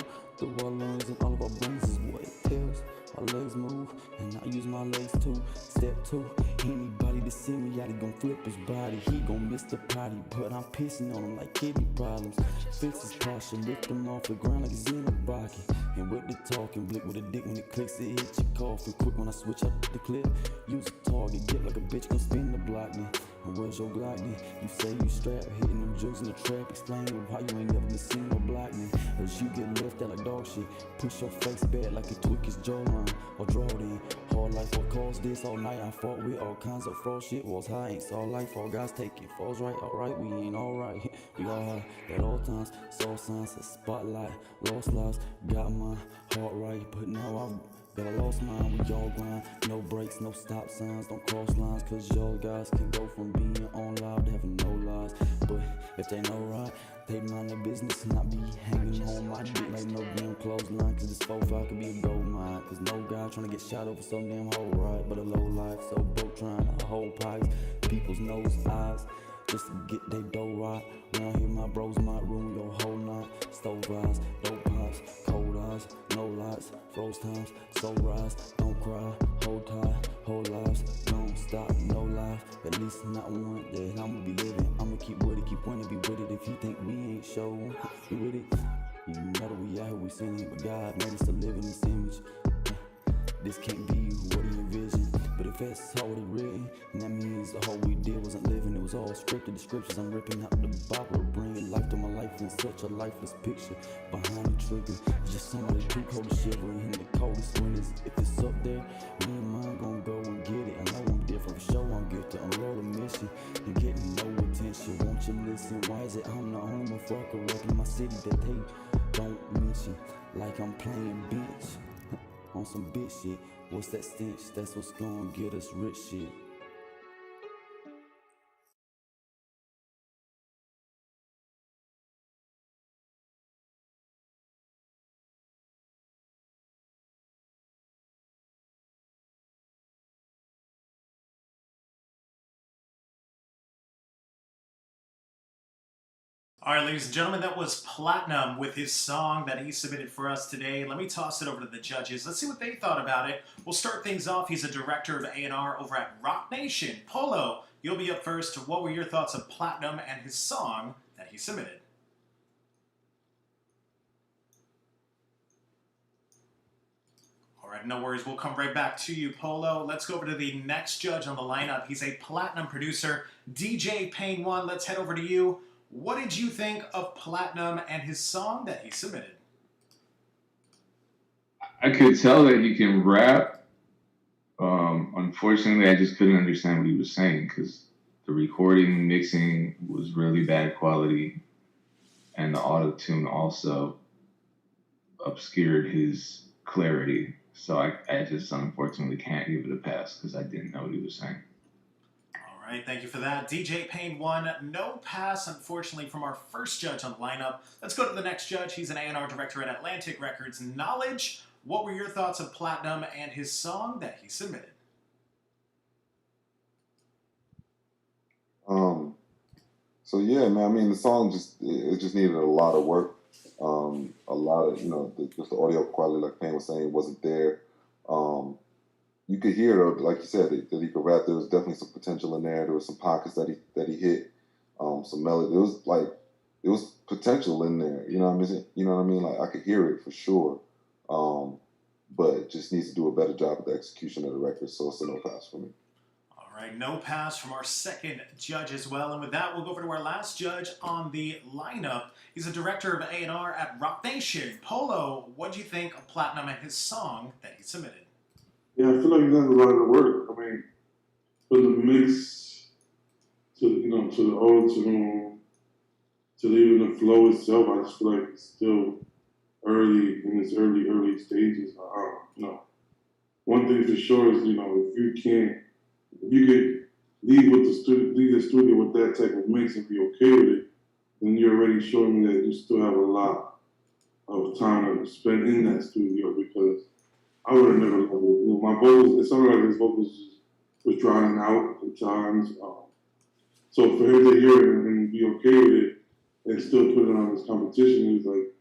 our lungs and all of our brains is what it tells. Our legs move, and I use my legs too. Step 2, anybody that see me out, he gon' flip his body. He gon' miss the potty, but I'm pissing on him like kidney problems. Fix his posture, lift him off the ground like he's in a bucket. And with the talking, blick with a dick when it clicks, it hit your coffin. Quick when I switch up the clip, use a target, get like a bitch, gon' spin the block me. And where's your Glock then? You say you strapped, hitting them jugs in the trap. Explain why you ain't never been seen or block me. As you get left out like dog shit, push your face back like a tweak his jawline or draw it in. Hard life, what caused this? All night I fought with all kinds of fraud shit. Was high, ain't all life, all guys taking falls right. Alright, we ain't alright. We all high at all times. Saw signs, a spotlight, lost lives. Got my heart right, but now I'm got a lost mind, we all grind. No breaks, no stop signs, don't cross lines. Cause y'all guys can go from being on live to having no lies. But if they know right, they mind their business and not be hanging on my dick like no damn clothesline. Cause this 4-5 could be a gold mine. Cause no guy trying to get shot over some damn hole right. But a low life, so both trying to hold pipes, people's nose, eyes, just to get they dough right. Around here my bros might ruin your whole night. Stove rise, dope pops, cold eyes, no lights, froze times, so rise, don't cry, hold tight, whole lives, don't stop, no life, at least not one that I'ma be living. I'ma keep with it, keep wanting to be with it. If you think we ain't show, you with it, you know that we out here, we sinning, but God made us to live in this image. This can't be what he envisioned. But if that's already written, then that means the whole we did wasn't living. It was all scripted. The scriptures I'm ripping out the Bible, bringing life to my life in such a lifeless picture. Behind the trigger, just somebody too cold to shiver in the coldest winters. If it's up there, me and mine gon' go and get it. I know I'm different for sure. I'm good to unload a mission and getting no attention. Won't you listen? Why is it I'm the homophobic wrecking my city that they don't mention? Like I'm playing bench on some bitch shit. What's that stench? That's what's gonna get us rich shit. All right, ladies and gentlemen, that was Platinum with his song that he submitted for us today. Let me toss it over to the judges. Let's see what they thought about it. We'll start things off. He's a director of A&R over at Rock Nation. Polo, you'll be up first. What were your thoughts of Platinum and his song that he submitted? All right, no worries. We'll come right back to you, Polo. Let's go over to the next judge on the lineup. He's a Platinum producer, DJ Pain One. Let's head over to you. What did you think of Platinum and his song that he submitted? I could tell that he can rap. Unfortunately, I just couldn't understand what he was saying because the recording, mixing was really bad quality, and the auto-tune also obscured his clarity. So I just unfortunately can't give it a pass because I didn't know what he was saying. All right, thank you for that. DJ Pain One, no pass, unfortunately, from our first judge on the lineup. Let's go to the next judge. He's an A&R director at Atlantic Records. Knowledge, what were your thoughts of Platinum and his song that he submitted? So yeah, man. I mean, the song just needed a lot of work. A lot of just the audio quality, like Payne was saying, wasn't there. You could hear, like you said, that he could rap. There was definitely some potential in there. There was some pockets that he hit. Some melody. There was potential in there. You know what I mean? You know what I mean? Like I could hear it for sure. But just needs to do a better job at the execution of the record. So it's a no pass for me. All All right, no pass from our second judge as well. And with that, we'll go over to our last judge on the lineup. He's a director of A&R at Rock Nation. Polo, what do you think of Platinum and his song that he submitted? Yeah, I feel like he does a lot of the work. I mean, from the mix to to the auto-tune to even the flow itself, I just feel like it's still early in its early stages. One thing for sure is if you could leave the studio with that type of mix and be okay with it, then you're already showing me that you still have a lot of time to spend in that studio, because I would have never loved it. My vocals, it sounded like his vocals was drowning out at times. So for him to hear it and be okay with it and still put it on his competition, he's like,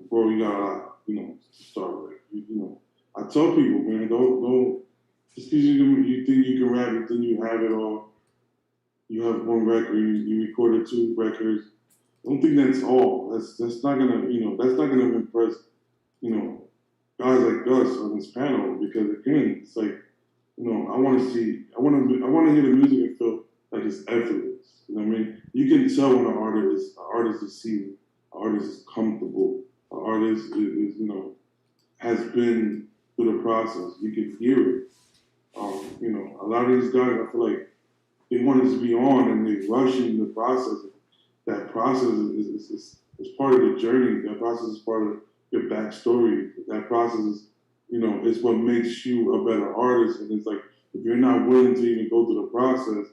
bro, you got a lot, to start with. I tell people, man, don't just because you think you can rap it, then you have it all. You have one record, you recorded 2 records. Don't think that's all. That's not gonna, that's not gonna impress, guys like us on this panel, because again, it's like, I want to hear the music and feel like it's effortless. You know what I mean? You can tell when an artist is seen, an artist is comfortable, an artist is has been through the process. You can hear it. A lot of these guys, I feel like they want us to be on and they rushing the process. That process is part of the journey. That process is part of your backstory. That process is, it's what makes you a better artist. And it's like, if you're not willing to even go through the process,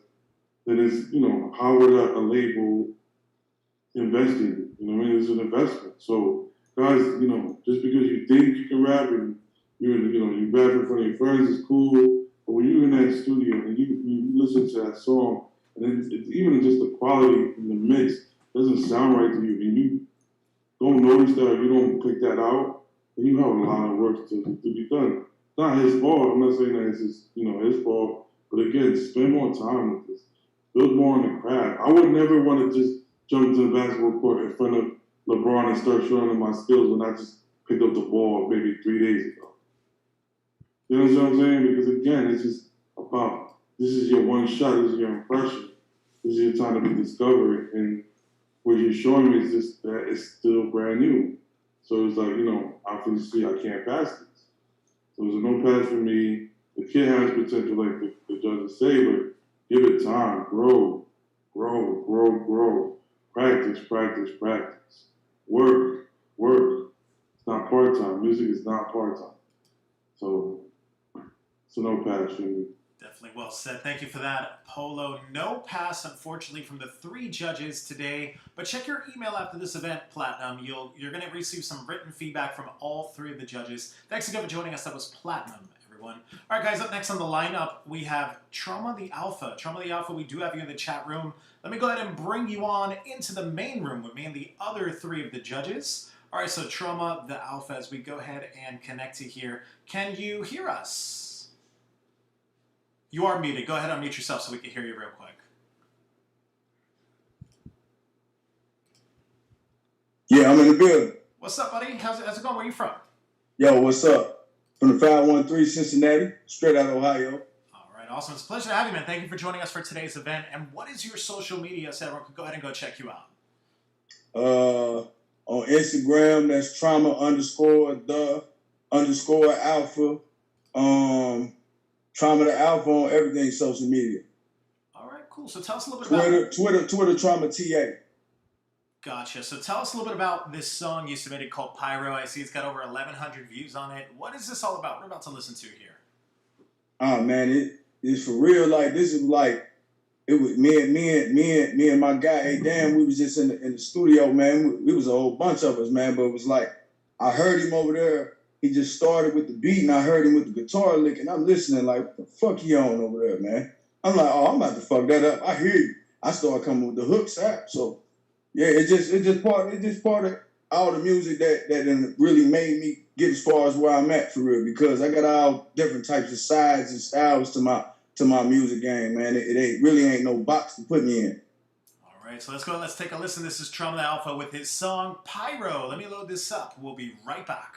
then it's, how would a label invest in you? I mean, it's an investment. So guys, just because you think you can rap and you rap in front of your friends is cool, but when you're in that studio and you listen to that song, and it's even just the quality in the mix doesn't sound right to you, and you don't notice that, or you don't pick that out, then you have a lot of work to be done. It's not his fault. I'm not saying that it's his fault, but again, spend more time with this. Build more on the craft. I would never want to just jump to the basketball court in front of LeBron and start showing him my skills when I just picked up the ball maybe 3 days ago. You know what I'm saying? Because again, it's just about, this is your one shot, this is your impression, this is your time to be discovered, and what you're showing me is just that it's still brand new. So it's like, obviously I can't pass this. So there's a no pass for me. The kid has potential, like the judges say, but give it time, grow. Practice. Work. It's not part-time. Music is not part-time. So no pass for me. Definitely well said. Thank you for that, Polo. No pass, unfortunately, from the 3 judges today. But check your email after this event, Platinum. You're going to receive some written feedback from all 3 of the judges. Thanks again for joining us. That was Platinum, everyone. All right, guys, up next on the lineup, we have Trauma the Alpha. Trauma the Alpha, we do have you in the chat room. Let me go ahead and bring you on into the main room with me and the other 3 of the judges. All right, so Trauma the Alpha, as we go ahead and connect to here. Can you hear us? You are muted. Go ahead and unmute yourself so we can hear you real quick. Yeah, I'm in the building. What's up, buddy? How's it going? Where you from? Yo, what's up? From the 513 Cincinnati, straight out of Ohio. All right, awesome. It's a pleasure to have you, man. Thank you for joining us for today's event. And what is your social media so everyone can go ahead and go check you out? On Instagram, that's trauma_the_alpha. Trauma the Alpha on everything social media. All right, cool. So tell us a little bit about Twitter Trauma TA. Gotcha. So tell us a little bit about this song you submitted called Pyro. I see it's got over 1,100 views on it. What is this all about? We're about to listen to here. Oh man, it's for real. Like this is like it was me and my guy. Hey, damn, we was just in the studio, man. We was a whole bunch of us, man. But it was like I heard him over there. He just started with the beat, and I heard him with the guitar lick, and I'm listening like, what the fuck he on over there, man? I'm like, oh, I'm about to fuck that up. I hear you. I started coming with the hooks out. So yeah, it's just part of all the music that really made me get as far as where I'm at for real, because I got all different types of sides and styles to my music game, man. It really ain't no box to put me in. All right, so let's go. Let's take a listen. This is Trauma the Alpha with his song Pyro. Let me load this up. We'll be right back.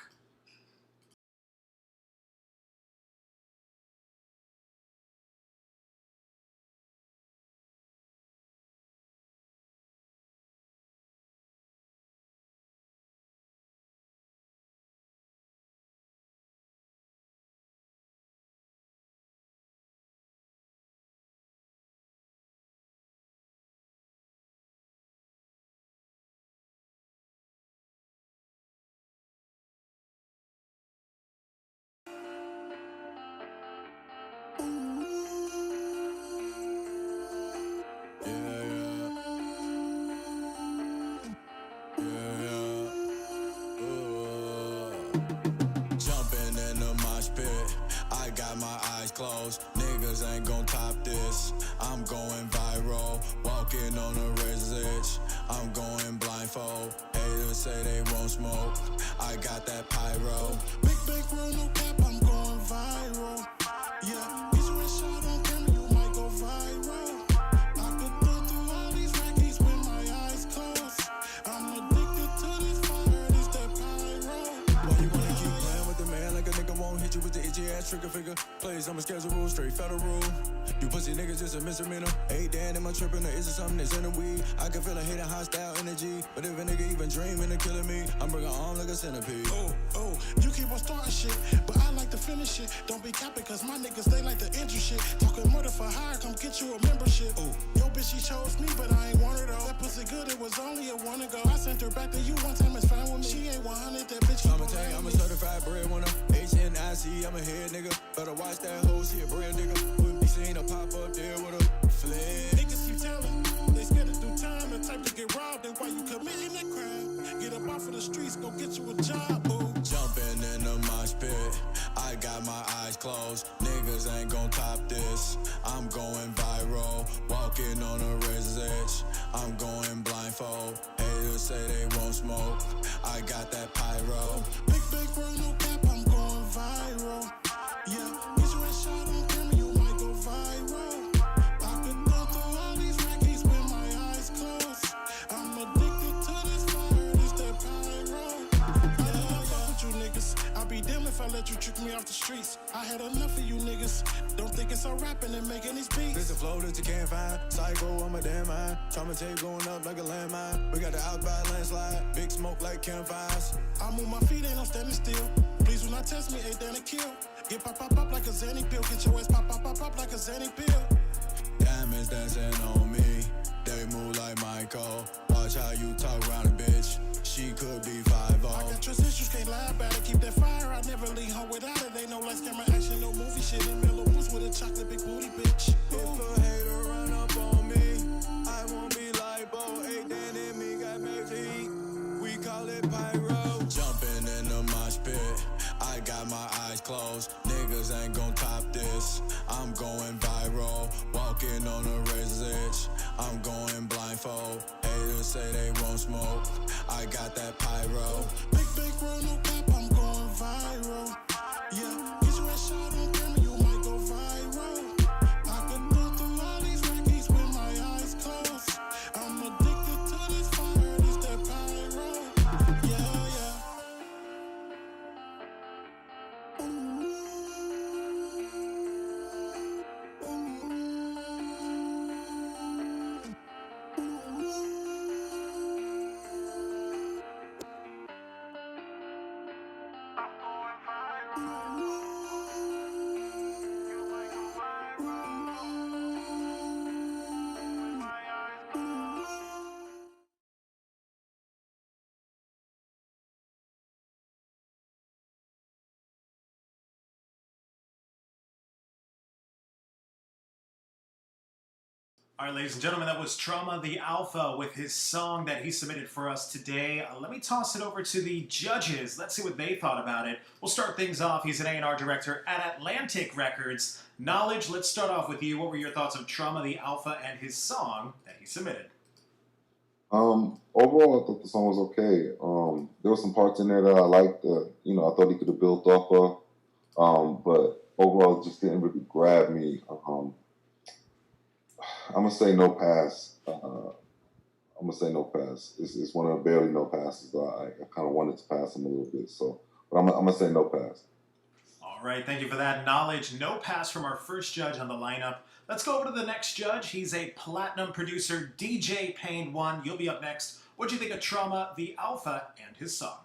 viral, walking on a razor's edge. I'm going blindfold. Haters say they won't smoke. I got that pyro. Big roll, no cap, I'm going viral. Yeah, get you a shot on camera, you might go viral. I could go through all these rackets with my eyes closed. I'm addicted to this fire, this that pyro. Why you wanna keep playing with the man like a nigga won't hit you with the itchy ass trigger finger? Plays, I'm a schedule, straight federal. You pussy niggas just a misdemeanor. Hey, Dan, am I tripping or is it something that's in the weed? I can feel a hate and hostile energy. But if a nigga even dreaming of killing me, I'm bringing on like a centipede. Oh, you keep on starting shit, but I like to finish it. Don't be capping, cause my niggas, they like to injure shit. Talking murder for hire, come get you a membership. Yo, bitch, she chose me, but I ain't want her though. That pussy good, it was only a one ago. I sent her back to you one time, it's fine with me. She ain't 100, that bitch. I'ma tell you, I'm a certified breadwinner. HNIC, I'm a head nigga. Better watch that hoe, she a bread nigga. Wouldn't be seen a pop up there with a flag. Niggas keep telling, they scared to do time. The type to get robbed, and why you committing that crime? Get up off of the streets, go get you a job, boo. Jumping in the mosh pit, I got my eyes closed. Niggas ain't gon' top this. I'm going viral, walking on a razor's edge. I'm going blindfold. Haters say they won't smoke. I got that pyro. Big roll, no cap, I'm going viral. Yeah, get you a shot on camera, you might go viral. I could go through all these rackets with my eyes closed. I'm addicted to this fire, this that pyro. I don't fuck with you niggas. I'll be damned if I let you trick me off the streets. I had enough of you niggas. Don't think it's all rapping and making these beats. There's a flow that you can't find. Psycho on my damn mind. Trauma tape going up like a landmine. We got the out by landslide. Big smoke like campfires. I move my feet, ain't no standing still. Please do not test me, ain't that a kill. Get pop like a Zanny pill. Get your ass pop like a Zanny pill. Diamonds dancing on me. They move like Michael. Watch how you talk around a bitch. She could be 5'0". I got trust issues, can't lie about it. Keep that fire, I never leave home without it. Ain't no lights, camera action, no movie shit. In Mellow Boots with a chocolate big booty bitch. If a hater run up on me, I won't be liable. Hey, Dan and me got major heat. We call it pyro. Jumping in the mosh pit, I got my eyes closed. Niggas ain't gon' top this. I'm going viral, walking on a razor's edge. I'm going blindfold. Haters say they won't smoke. I got that pyro. Big roll, no cap, I'm going viral. Yeah, get you a shot on camera, you might go viral. I could go through all these rackets with my eyes closed. I'm addicted to this fire, this that pyro. Yeah. All right, ladies and gentlemen, that was Trauma the Alpha with his song that he submitted for us today. Let me toss it over to the judges. Let's see what they thought about it. We'll start things off. He's an A&R director at Atlantic Records. Knowledge, let's start off with you. What were your thoughts of Trauma the Alpha and his song that he submitted? Overall, I thought the song was okay. There were some parts in there that I liked. I thought he could have built off of. But overall, it just didn't really grab me. I'm gonna say no pass. It's one of the barely no passes. I kind of wanted to pass him a little bit. But I'm gonna say no pass. All right, thank you for that. Knowledge, no pass from our first judge on the lineup. Let's go over to the next judge. He's a platinum producer, DJ Payne 1. You'll be up next. What'd you think of Trauma the Alpha and his song?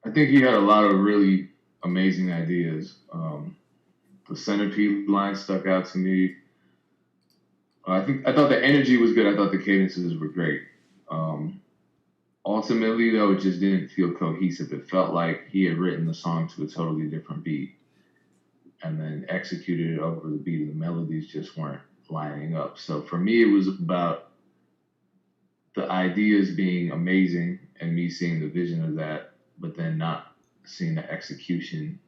I think he had a lot of really amazing ideas. The centipede line stuck out to me. I thought the energy was good. I thought the cadences were great. Ultimately, though, it just didn't feel cohesive. It felt like he had written the song to a totally different beat and then executed it over the beat, and the melodies just weren't lining up. So for me, it was about the ideas being amazing and me seeing the vision of that, but then not seeing the execution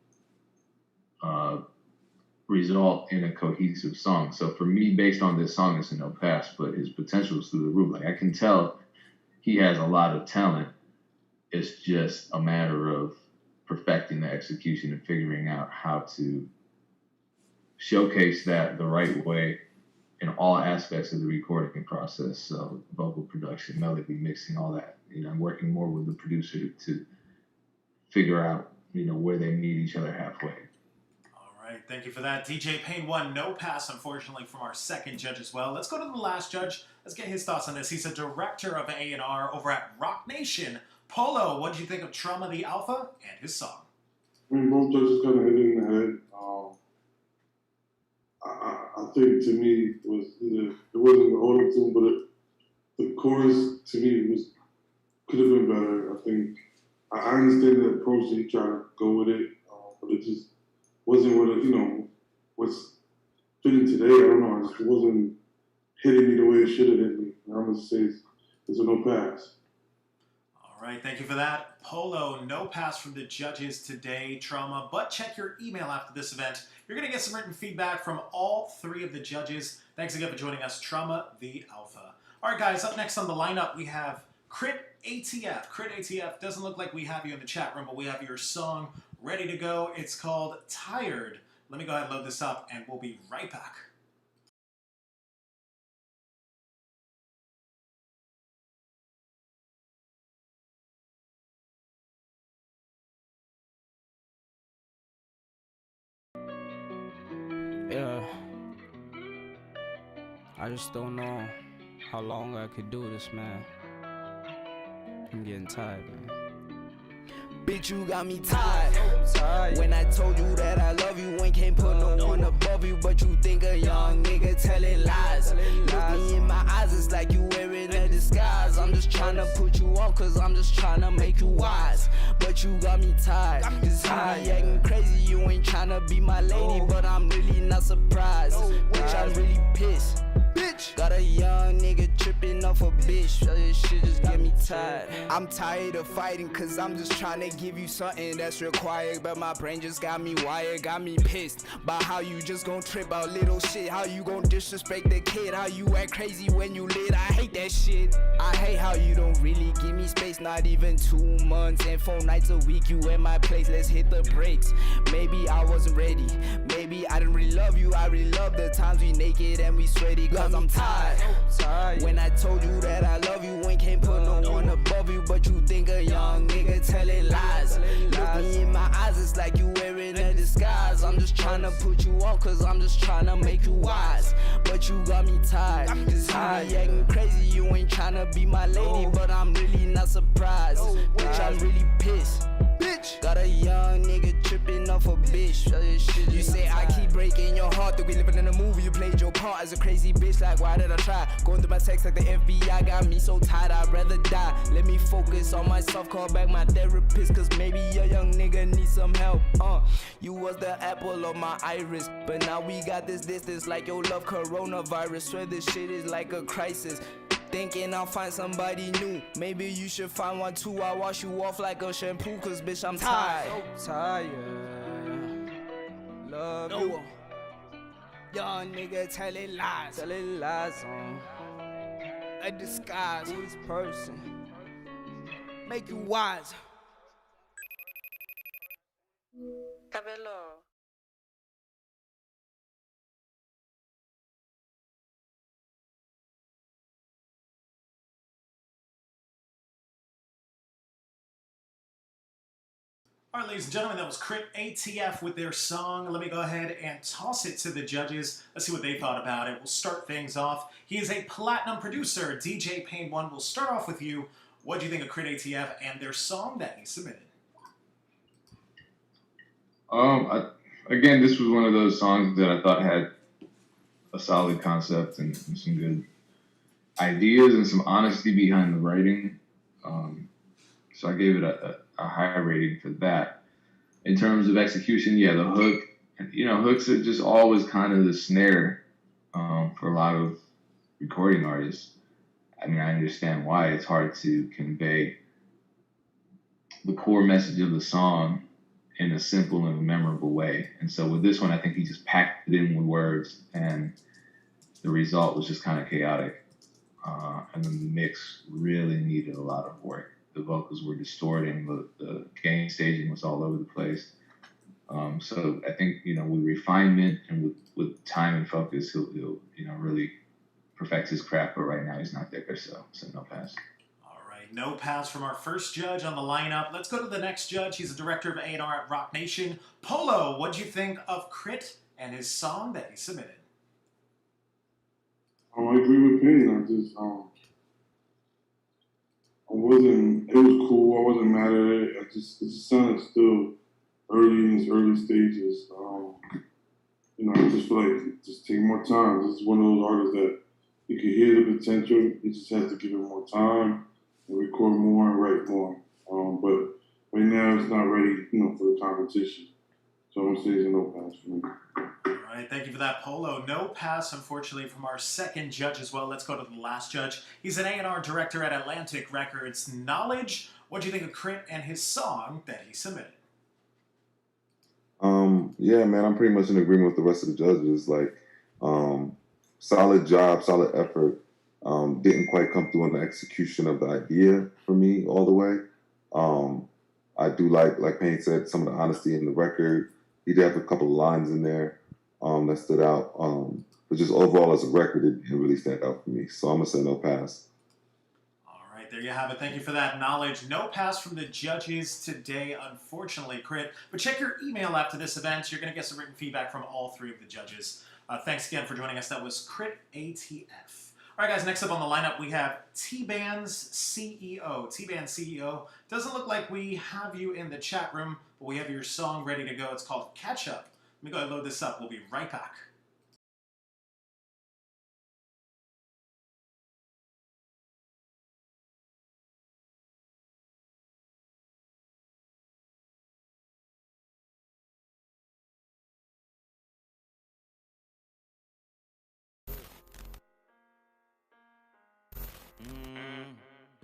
result in a cohesive song. So for me, based on this song, it's a no pass, but his potential is through the roof. Like I can tell he has a lot of talent. It's just a matter of perfecting the execution and figuring out how to showcase that the right way in all aspects of the recording process. So vocal production, melody, mixing, all that. I'm working more with the producer to figure out, where they meet each other halfway. All right, thank you for that. DJ Payne 1, no pass, unfortunately, from our second judge as well. Let's go to the last judge. Let's get his thoughts on this. He's a director of A&R over at Rock Nation. Polo, what did you think of Trauma the Alpha and his song? I mean, both judges kind of hit it in the head. I think to me it wasn't the auto tune, but the chorus to me could have been better. I think I understand the approach that he tried to go with it, but it just wasn't what's fitting today. I don't know. It wasn't hitting me the way it should have hit me. And I'm gonna say it's a no pass. All right, thank you for that. Polo, no pass from the judges today, Trauma, but check your email after this event. You're going to get some written feedback from all three of the judges. Thanks again for joining us, Trauma the Alpha. All right, guys, up next on the lineup, we have Crit ATF. Crit ATF, doesn't look like we have you in the chat room, but we have your song ready to go. It's called Tired. Let me go ahead and load this up, and we'll be right back. Yeah, I just don't know how long I could do this, man. I'm getting tired, man. Bitch, you got me tired. When I told you that I love you, ain't can't put no one above you, but you think a young nigga telling lies. Look me in my eyes, it's like you wearing a disguise. I'm just trying to put you on, cause I'm just trying to make you wise. But you got me tired. Cause you be acting crazy, you ain't trying to be my lady, but I'm really not surprised. Bitch, I'm really pissed. Bitch, got a young nigga tripping off a bitch. This shit just get me tired. I'm tired of fighting, cause I'm just trying to give you something that's required, but my brain just got me wired, got me pissed about how you just gon' trip out little shit, how you gon' disrespect the kid, how you act crazy when you lit. I hate that shit. I hate how you don't really give me space, not even 2 months and 4 nights a week you at my place. Let's hit the brakes. Maybe I wasn't ready, maybe I didn't really love you. I really love the times we naked and we sweaty, cause I'm tired. When I told you that I love you, ain't can't put no one above you, but you think a young nigga telling lies. Look me in my eyes, it's like you wearing a disguise. I'm just trying to put you on, cause I'm just trying to make you wise. But you got me tired. Cause you be acting crazy, you ain't trying to be my lady, but I'm really not surprised. Bitch, I'm really pissed. Bitch, got a young nigga tripping off a bitch. You say I keep breaking your heart, that we living in a movie. You played your part as a crazy bitch, like why did I try? Going through my text like the FBI got me so tired, I'd rather die. Let me focus on myself, call back my therapist, cause maybe a young nigga needs some help. You was the apple of my iris, but now we got this distance like your love coronavirus. Swear this shit is like a crisis. Thinking I'll find somebody new. Maybe you should find one too. I'll wash you off like a shampoo, cause bitch, I'm tired. Tired. Love you. Young nigga telling lies. Telling lies on a disguise. This person make you wise. Cabello. All right, ladies and gentlemen, that was Crit ATF with their song. Let me go ahead and toss it to the judges. Let's see what they thought about it. We'll start things off. He is a platinum producer. DJ Payne 1, we'll start off with you. What do you think of Crit ATF and their song that he submitted? Again, this was one of those songs that I thought had a solid concept and some good ideas and some honesty behind the writing. So I gave it a high rating for that. In terms of execution, yeah, the hook, hooks are just always kind of the snare for a lot of recording artists. I mean, I understand why it's hard to convey the core message of the song in a simple and memorable way. And so with this one, I think he just packed it in with words, and the result was just kind of chaotic. And then the mix really needed a lot of work. The vocals were distorting, the gain staging was all over the place. So I think, with refinement and with time and focus, he'll really perfect his craft. But right now he's not there, so no pass. All right, no pass from our first judge on the lineup. Let's go to the next judge. He's a director of A&R at Rock Nation. Polo, what'd you think of Crit and his song that he submitted? I agree with Penny. It was cool. I wasn't mad at it. It just sounded still early in its early stages. I just feel like just take more time. This is one of those artists that you can hear the potential. It just has to give it more time and record more and write more. But right now it's not ready, for the competition. So I'm saying it's a no pass for me. All right, thank you for that, Polo. No pass, unfortunately, from our second judge as well. Let's go to the last judge. He's an A&R director at Atlantic Records. Knowledge, what do you think of Crit and his song that he submitted? Yeah, man, I'm pretty much in agreement with the rest of the judges. Like, solid job, solid effort. Didn't quite come through on the execution of the idea for me all the way. I do like Payne said, some of the honesty in the record. He did have a couple of lines in there that stood out. But just overall as a record, it didn't really stand out for me. So I'm going to say no pass. All right, there you have it. Thank you for that knowledge. No pass from the judges today, unfortunately, Crit. But check your email after this event. You're going to get some written feedback from all three of the judges. Thanks again for joining us. That was Crit ATF. All right, guys, next up on the lineup, we have T-Band's CEO. T-Band's CEO. Doesn't look like we have you in the chat room, but we have your song ready to go. It's called Catch Up. Let me go ahead and load this up. We'll be right back.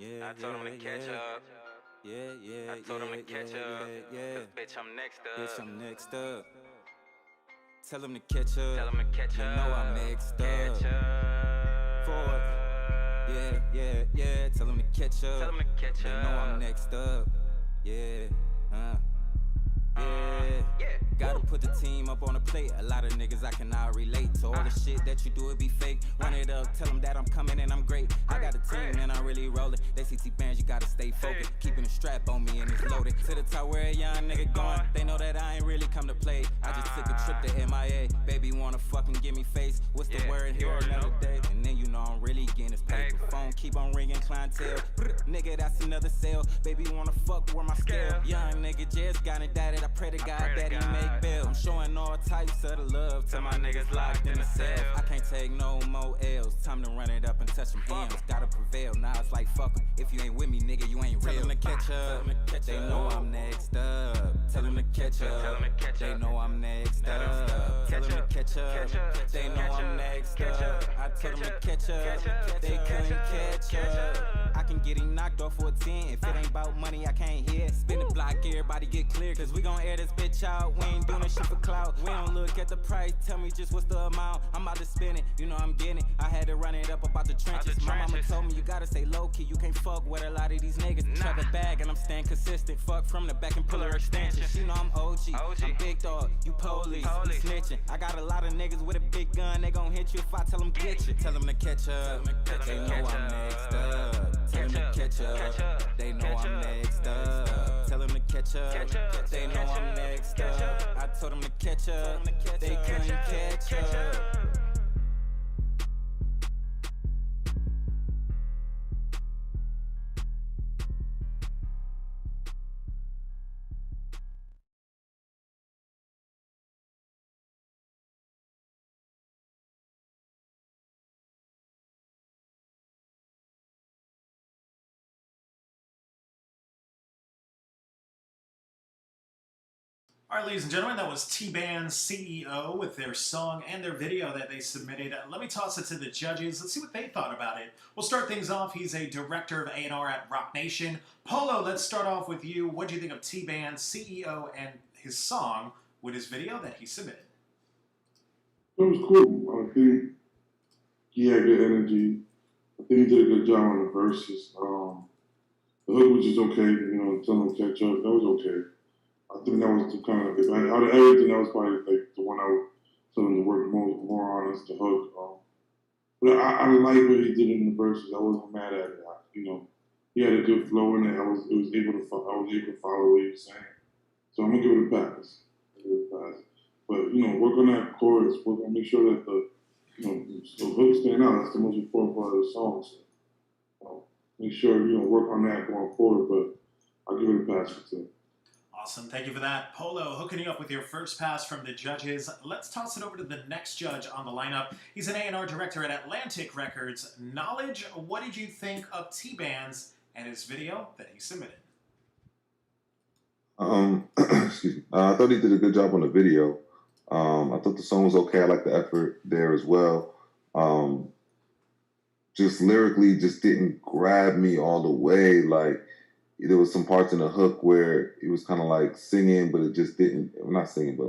I told him to catch up. I told him to catch up. Cause bitch, I'm next up. Bitch, I'm next up. Tell him to catch up. Tell him to catch up. You know I'm next up. Forward. Yeah. Tell him to catch up. Tell him to catch up. You know I'm next up. Yeah. Gotta put the team up on the plate. A lot of niggas I cannot relate to. All the shit that you do, it be fake. Run it up, tell them that I'm coming and I'm great. I got a team and I'm really rolling. They see T-Bands, you gotta stay focused. Keeping a strap on me and it's loaded. To the top where a young nigga going. They know that I ain't really come to play. I just took a trip to MIA. Baby wanna fucking give me face. What's the word here another day? And then you know I'm really getting this paper. Phone keep on ringing, clientele. Nigga, that's another sale. Baby wanna fuck where my scale. Young nigga just got indicted. I pray to God that he make bail. I'm showing all types of the love to my niggas locked in the cell. I can't take no more L's. Time to run it up and touch them hands. Gotta prevail. Now it's like fuck 'em. If you ain't with me, nigga, you ain't real. Tell them to catch up. They know I'm next up. Tell them to catch up. They know I'm next up. Tell them to catch up. They know I'm next up. I tell them to catch up. They couldn't catch up. I can get him knocked off for a 10. If it ain't about money, I can't hear. Spin the block, everybody get clear. Cause we gon' air this bitch out. We ain't doing this shit for clout. We don't look at the price. Tell me just what's the amount. I'm about to spin it. You know I'm getting it. I had to run it up about the trenches. My mama told me you gotta stay low key. You can't fuck with a lot of these niggas. Trap a bag and I'm staying consistent. Fuck from the back and pull her extension. She know I'm OG. I'm big dog. You police. Snitching. I got a lot of niggas with a big gun. They gon' hit you if I tell them get you. Tell them to catch up. They know I'm next up. Tell them to catch up. They know I'm next up. Tell them to catch up. They know I'm next up. I told them to catch up. They couldn't catch up. All right, ladies and gentlemen, that was T-Band's CEO with their song and their video that they submitted. Let me toss it to the judges. Let's see what they thought about it. We'll start things off. He's a director of A&R at Rock Nation. Polo, let's start off with you. What do you think of T-Band's CEO and his song with his video that he submitted. It was cool. I think he had good energy. I think he did a good job on the verses. The hook was just okay, tell him to catch up. That was okay. I think that was the kind of, out of everything, that was probably like the one I would tell him to work more on is the hook. But I like what he did in the verses. I wasn't mad at it. He had a good flow in it. I was able to follow what he was saying. So I'm gonna give it a pass. But work on that chorus. Work on make sure that the hook stand out. That's the most important part of the song. So make sure work on that going forward. But I'll give it a pass for 2. Awesome. Thank you for that. Polo, hooking you up with your first pass from the judges. Let's toss it over to the next judge on the lineup. He's an A&R director at Atlantic Records. Knowledge, what did you think of T-Band's and his video that he submitted? Excuse me. I thought he did a good job on the video. I thought the song was okay. I like the effort there as well. Just lyrically, just didn't grab me all the way. Like, there was some parts in the hook where he was kind of like singing, but it just didn't, well, not singing, but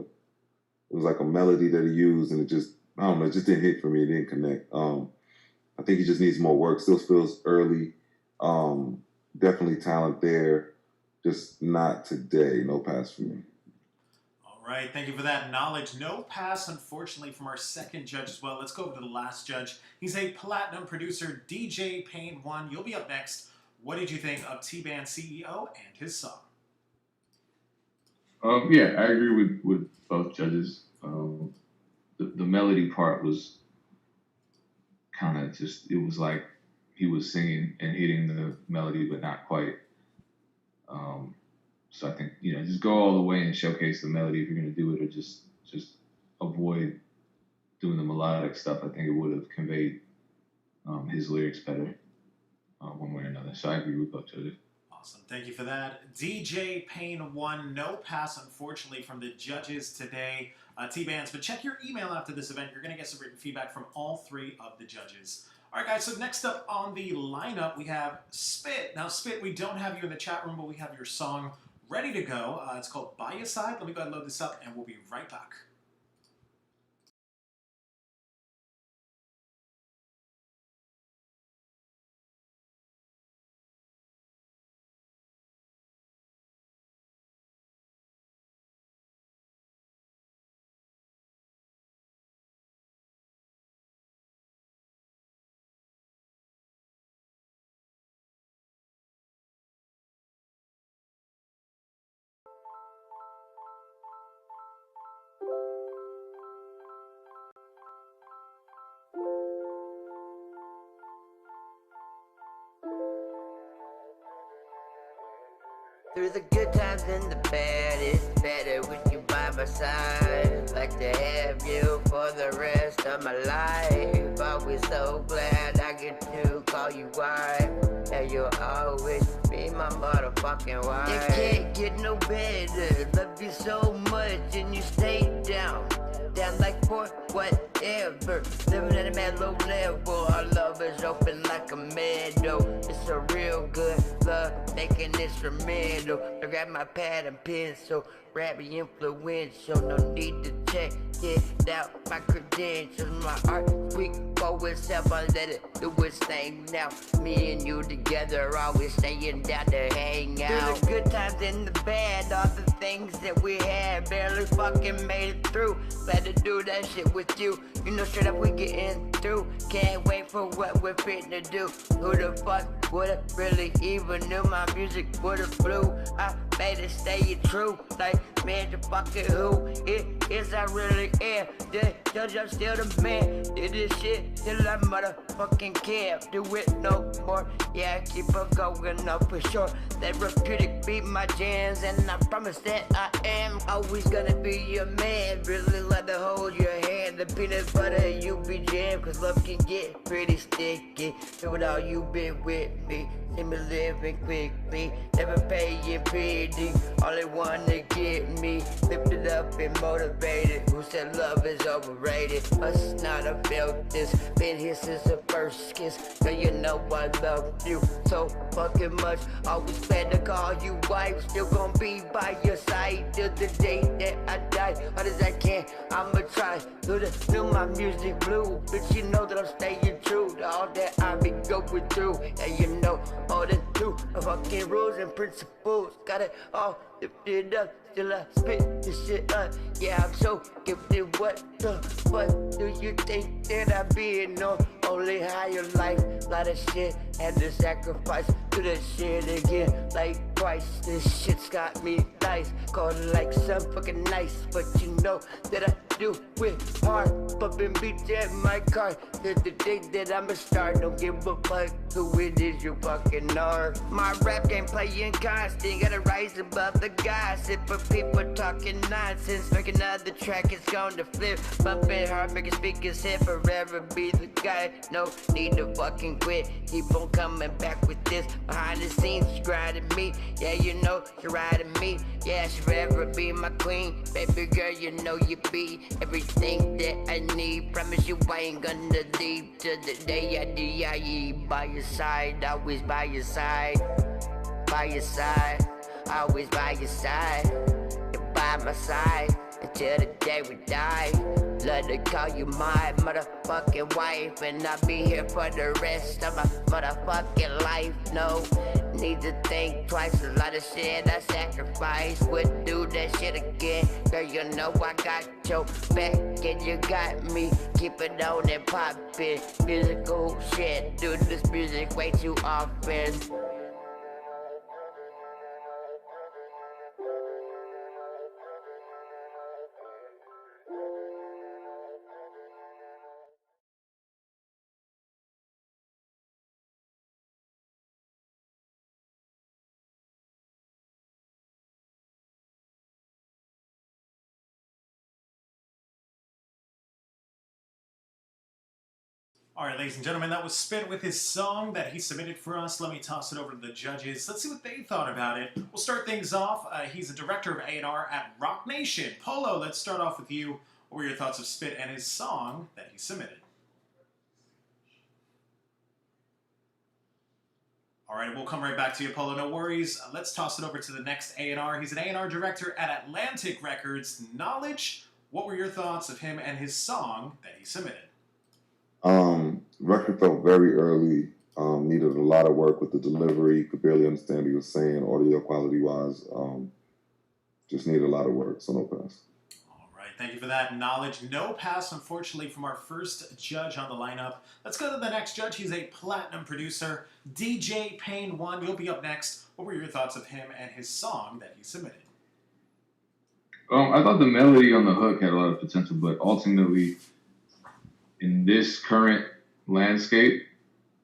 it was like a melody that he used, and it just, I don't know, it just didn't hit for me. It didn't connect. I think he just needs more work. Still feels early. Definitely talent there. Just not today. No pass for me. All right. Thank you for that. Knowledge. No pass, unfortunately, from our second judge as well. Let's go over to the last judge. He's a platinum producer, DJ Payne 1. You'll be up next. What did you think of T-Band CEO and his song? Yeah, I agree with both judges. The melody part was kind of just, it was like he was singing and hitting the melody, but not quite. So I think, just go all the way and showcase the melody if you're going to do it, or just avoid doing the melodic stuff. I think it would have conveyed his lyrics better. One way or another. So I agree with both judges. Awesome. Thank you for that. DJ Payne 1, no pass, unfortunately, from the judges today. T-Bands, but check your email after this event. You're going to get some written feedback from all 3 of the judges. All right, guys, so next up on the lineup, we have Spit. Now, Spit, we don't have you in the chat room, but we have your song ready to go. It's called By Your Side. Let me go ahead and load this up, and we'll be right back. Through the good times and the bad, it's better with you by my side. Like to have you for the rest of my life. Always so glad I get to call you wife. And you'll always be my motherfucking wife. You can't get no better. Love you so much and you stay down like for whatever. Living at a mad low level. Our love is open like a meadow. It's a real good love, making instrumental. I grab my pad and pencil, rap me influential. No need to check it out. My credentials, my art speak for itself. I let it do its thing now. Me and you together, always staying down to hang out. Through the good times and the bad, all the things that we had, barely fucking made it through. Glad to do that shit with you. Straight up we getting through. Can't wait for what we're fitting to do. Who the fuck would've really even knew my music would've flew? I made it stay true. Like, man, the fucking who it is I really am. The judge, I'm still the man. Did this shit till I motherfucking can't do it no more. Yeah, I keep on going up for sure. Therapeutic beat my jams, and I promise that I am always gonna be your man. Really love to hold your hand. The peanut butter you be jam, cause love can get pretty sticky. Do it all you been with me. See me living quickly, never paying pity. All they wanna get me lifted up and motivated. Who said love is overrated? Must not have felt this. Been here since the first kiss. Girl, you know I love you so fucking much. Always plan to call you wife. Still gonna be by your side till the day that I die. Hard as I can, I'ma try. Do my music blue, bitch. You know that I'm staying true to all that I've been going through. And you know all the new fucking rules and principles. Got it all lifted up, still I spit this shit up. Yeah, I'm so gifted. What the fuck do you think that I been on? Only higher life, lot of shit had to sacrifice. Do that shit again like twice. This shit's got me nice, called like some fucking nice. But you know that I do it hard, bumping beats at my car. There's the day that I'ma start. Don't give a fuck who it is, you fucking are. My rap game playing constant, gotta rise above the gossip of people talking nonsense. Make another track, it's gonna flip. Bumping hard, making speakers hit, forever be the guy. No need to fucking quit. Keep on coming back with this. Behind the scenes, she grinding me. Yeah, you know she riding me. Yeah, she forever be my queen. Baby girl, you know you be everything that I need. Promise you I ain't gonna leave till the day I die. By your side, always by your side. By your side, always by your side. You're by my side until the day we die. Love to call you my motherfucking wife, and I'll be here for the rest of my motherfucking life. No need to think twice, a lot of shit I sacrifice. Would do that shit again. Girl, you know I got your back and you got me. Keep it on and poppin'. Musical shit, do this music way too often. All right, ladies and gentlemen, that was Spit with his song that he submitted for us. Let me toss it over to the judges. Let's see what they thought about it. We'll start things off. He's a director of A&R at Rock Nation. Polo, let's start off with you. What were your thoughts of Spit and his song that he submitted? All right, we'll come right back to you, Polo. No worries. Let's toss it over to the next A&R. He's an A&R director at Atlantic Records. Knowledge, what were your thoughts of him and his song that he submitted? Record felt very early, needed a lot of work with the delivery, could barely understand what he was saying, audio quality wise, just needed a lot of work, so no pass. All right, thank you for that knowledge. No pass, unfortunately, from our first judge on the lineup. Let's go to the next judge. He's a platinum producer, DJ Pain 1. You'll be up next. What were your thoughts of him and his song that he submitted? I thought the melody on the hook had a lot of potential, but ultimately, in this current landscape,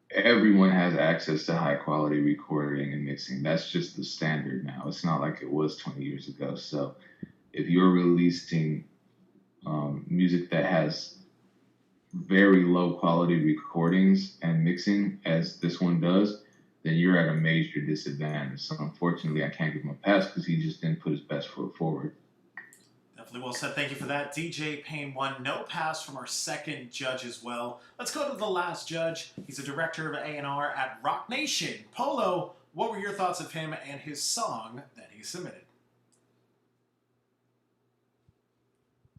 everyone has access to high quality recording and mixing. That's just the standard now. It's not like it was 20 years ago. So if you're releasing music that has very low quality recordings and mixing as this one does, then you're at a major disadvantage. So unfortunately, I can't give him a pass because he just didn't put his best foot forward. Definitely well said. Thank you for that. DJ Pain 1. No pass from our second judge as well. Let's go to the last judge. He's a director of A&R at Rock Nation. Polo, what were your thoughts of him and his song that he submitted?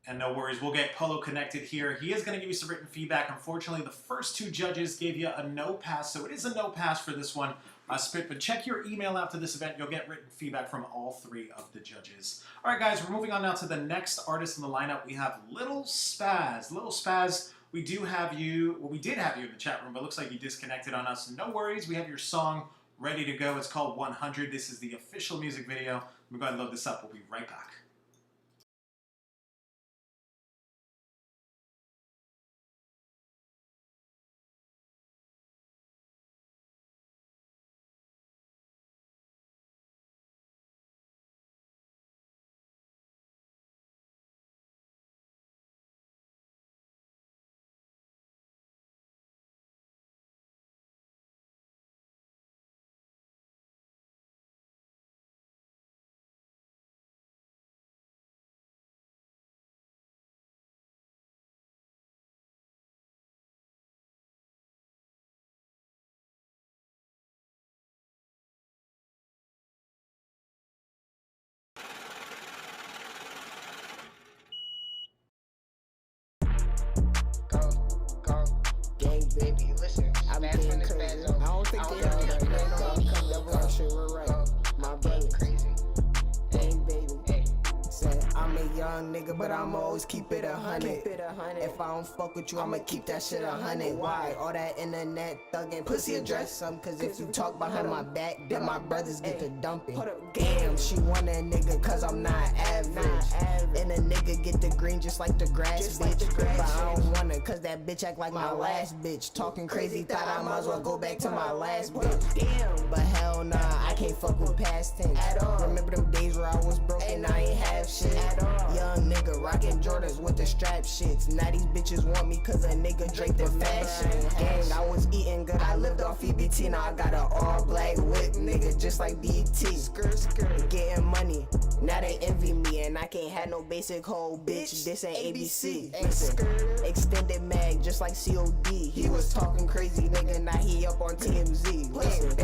And no worries, we'll get Polo connected here. He is going to give you some written feedback. Unfortunately, the first two judges gave you a no pass, so it is a no pass for this one. Spit, but check your email after this event. You'll get written feedback from all three of the judges. All right, guys, we're moving on now to the next artist in the lineup. We have Little Spaz. Little Spaz, we do have you, well, we did have you in the chat room, but it looks like you disconnected on us. No worries, we have your song ready to go. It's called 100. This is the official music video. Let me go ahead and load this up. We'll be right back. baby, listen. I'm getting crazy. I don't think they know that. That shit, we're right. My brother. Crazy. Hey, baby. Hey. Said I'm a young nigga, but I'ma always keep it 100. If I don't fuck with you, I'ma keep that shit 100. Why? All that internet thugging, pussy address some. Cause if you talk behind my back, then my brothers get to dumping. Damn, she want a nigga cause I'm not average. And a nigga get the green just like the grass, bitch. But I don't want her cause that bitch act like my last bitch. Talking crazy, thought I might as well go back to my last bitch. Damn, but hell nah, I can't fuck with past tense. Remember them days where I was broke and I ain't have shit. Young nigga rockin' Jordans with the strap shits. Now these bitches want me cause a nigga draped in fashion. Gang, I was eating good, I lived off EBT. Now I got an all black whip, nigga, just like BT. Getting money, now they envy me. And I can't have no basic hoe, bitch, this ain't ABC. Listen, extended mag, just like COD. He was talking crazy, nigga, now he up on TMZ. Listen,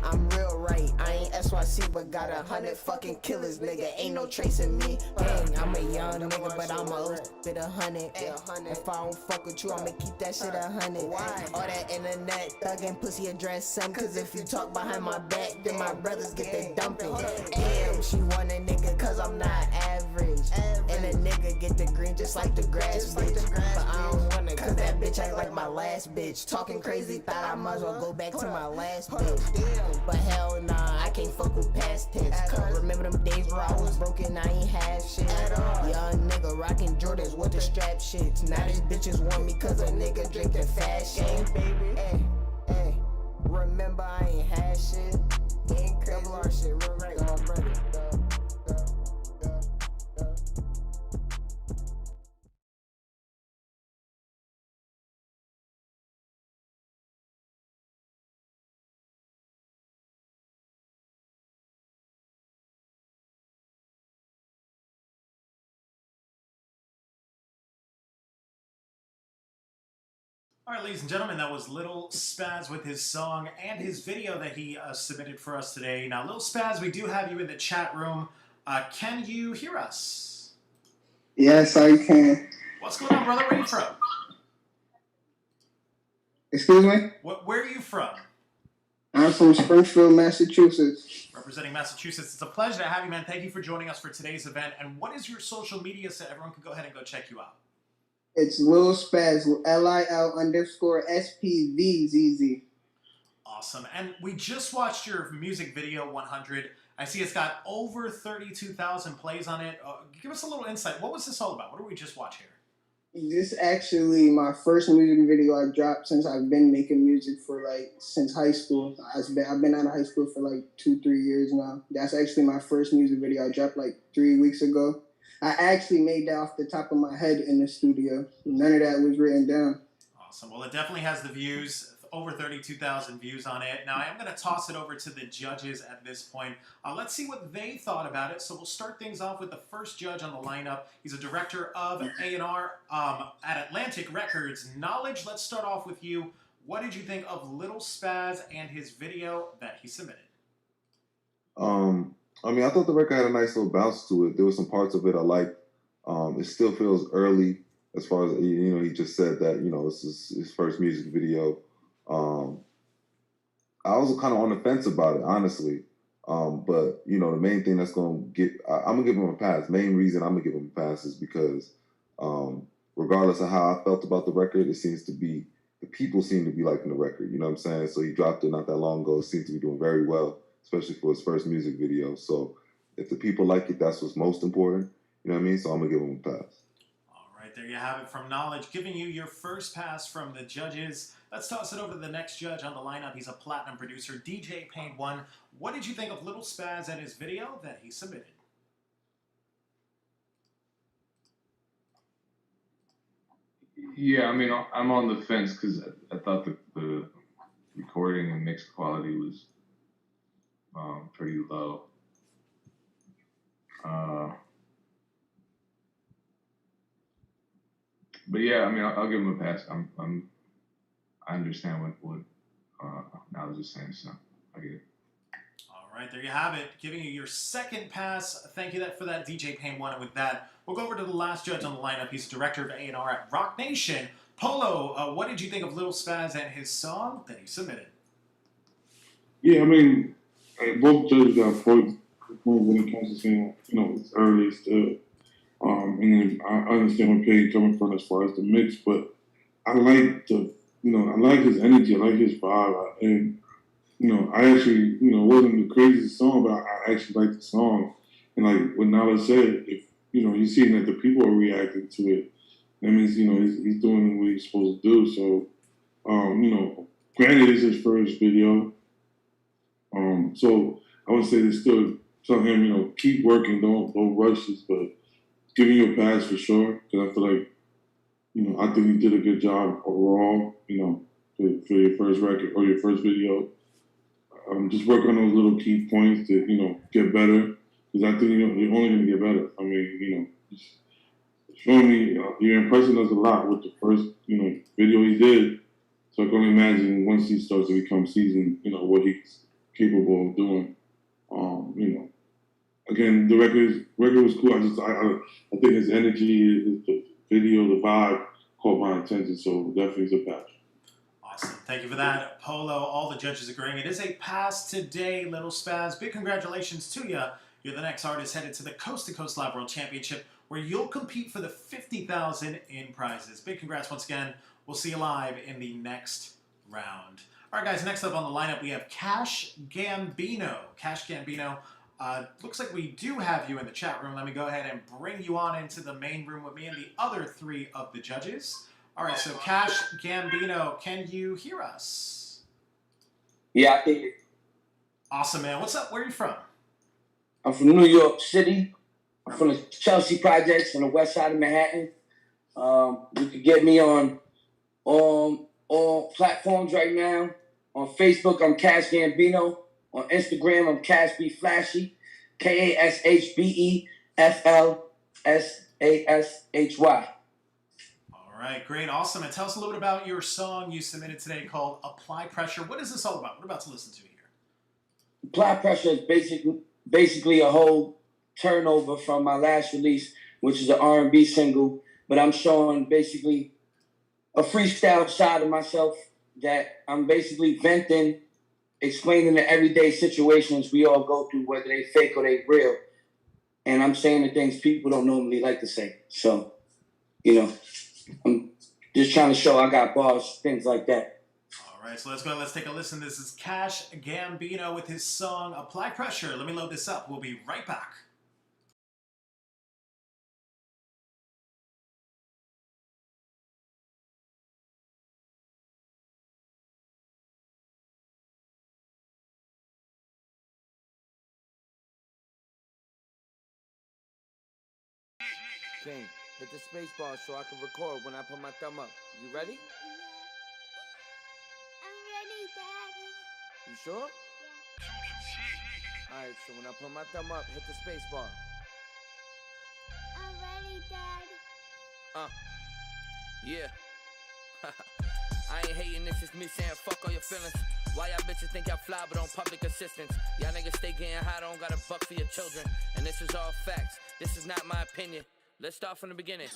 I'm real right, I ain't SYC, but got 100 fucking killers, nigga, ain't no tracing me. Dang, I'm a young nigga, but I'm a bit 100. If I don't fuck with you, I'ma keep that shit 100. Why? All that internet thuggin' pussy address some. Cause if you talk behind my back, then my brothers get the dumping. Damn, she want a nigga cause I'm not average. And a nigga get the green just like the grass, bitch. But I don't want her cause that bitch act like my last bitch. Talking crazy, thought I might as well go back to my last bitch. But hell nah, I can't fuck with past tense. Remember them days where I was broken, I ain't have shit. Young nigga rockin' Jordans with the strap shits. Now these bitches want me cause a nigga drink the fashion. Baby, hey, hey. Remember I ain't had shit. Ain't crazy. Double R shit, real right. Brother. All right, ladies and gentlemen, that was Lil Spaz with his song and his video that he submitted for us today. Now, Lil Spaz, we do have you in the chat room. Can you hear us? Yes, I can. What's going on, brother? Where are you from? Excuse me? Where are you from? I'm from Springfield, Massachusetts. Representing Massachusetts. It's a pleasure to have you, man. Thank you for joining us for today's event. And what is your social media so everyone can go ahead and go check you out? It's Lil Spaz, LIL_SPVZZ. Awesome. And we just watched your music video 100. I see it's got over 32,000 plays on it. Give us a little insight. What was this all about? What did we just watch here? This is actually my first music video I dropped since I've been making music for since high school. I've been out of high school for 2-3 years now. That's actually my first music video I dropped 3 weeks ago. I actually made that off the top of my head in the studio. None of that was written down. Awesome. Well, it definitely has the views, over 32,000 views on it. Now, I'm going to toss it over to the judges at this point. Let's see what they thought about it. So we'll start things off with the first judge on the lineup. He's a director of A&R at Atlantic Records. Knowledge, let's start off with you. What did you think of Lil Spaz and his video that he submitted? I mean, I thought the record had a nice little bounce to it. There were some parts of it I liked. It still feels early as far as, he just said that, this is his first music video. I was kind of on the fence about it, honestly. But, the main thing that's going to I'm going to give him a pass. Main reason I'm going to give him a pass is because regardless of how I felt about the record, the people seem to be liking the record. You know what I'm saying? So he dropped it not that long ago. It seems to be doing very well, especially for his first music video. So if the people like it, that's what's most important. You know what I mean? So I'm going to give him a pass. All right, there you have it from Knowledge, giving you your first pass from the judges. Let's toss it over to the next judge on the lineup. He's a platinum producer, DJ Pain 1. What did you think of Lil Spaz and his video that he submitted? Yeah, I mean, I'm on the fence because I thought the recording and mix quality was pretty low. But yeah, I mean, I'll give him a pass. I understand what Knowledge is saying, so I get it. All right, there you have it. Giving you your second pass. Thank you for that, DJ Pain 1. And with that, we'll go over to the last judge on the lineup. He's director of A&R at Rock Nation. Polo, what did you think of Little Spaz and his song that he submitted? Yeah, I mean, both judges got points when it comes to saying, it's early still. And then I understand where Payne coming from as far as the mix, but I like I like his energy, I like his vibe, and I actually, it wasn't the craziest song, but I actually like the song. And like what Nala said, if you're seeing that the people are reacting to it, that means he's doing what he's supposed to do. So, granted, it's his first video, so I would say to still tell him, keep working, don't rush this, but giving you a pass for sure, because I feel like, I think he did a good job overall, for your first record or your first video. Just work on those little key points to, get better, because I think, you're only going to get better. I mean, showing me, you're impressing us a lot with the first, video he did. So I can only imagine once he starts to become seasoned, what he's capable of doing. Again, the record was cool. I think his energy, the video, the vibe caught my attention. So definitely is a pass. Awesome. Thank you for that, Polo. All the judges agreeing. It is a pass today, Little Spaz. Big congratulations to you. You're the next artist headed to the Coast to Coast Live World Championship, where you'll compete for the $50,000 in prizes. Big congrats once again. We'll see you live in the next round. All right, guys, next up on the lineup, we have Cash Gambino. Cash Gambino, looks like we do have you in the chat room. Let me go ahead and bring you on into the main room with me and the other three of the judges. All right, so Cash Gambino, can you hear us? Yeah, I think. Awesome, man. What's up? Where are you from? I'm from New York City. I'm from the Chelsea Projects on the west side of Manhattan. You can get me on all platforms right now. On Facebook, I'm Cash Gambino. On Instagram, I'm Cash B Flashy. KASHBEFLSASHY. All right, great, awesome. And tell us a little bit about your song you submitted today called Apply Pressure. What is this all about? What we're about to listen to here? Apply Pressure is basically a whole turnover from my last release, which is an R&B single. But I'm showing basically a freestyle side of myself that I'm basically venting, explaining the everyday situations we all go through, whether they fake or they real. And I'm saying the things people don't normally like to say. So, I'm just trying to show I got bars, things like that. All right, so let's go. Let's take a listen. This is Cash Gambino with his song Apply Pressure. Let me load this up. We'll be right back. King, hit the space bar so I can record when I put my thumb up. You ready? I'm ready, Daddy. You sure? Yeah. Alright, so when I put my thumb up, hit the space bar. I'm ready, Daddy. Yeah. I ain't hating, this is me saying fuck all your feelings. Why y'all bitches think y'all fly but on public assistance? Y'all niggas stay getting high, don't got a buck for your children. And this is all facts, this is not my opinion. Let's start from the beginning.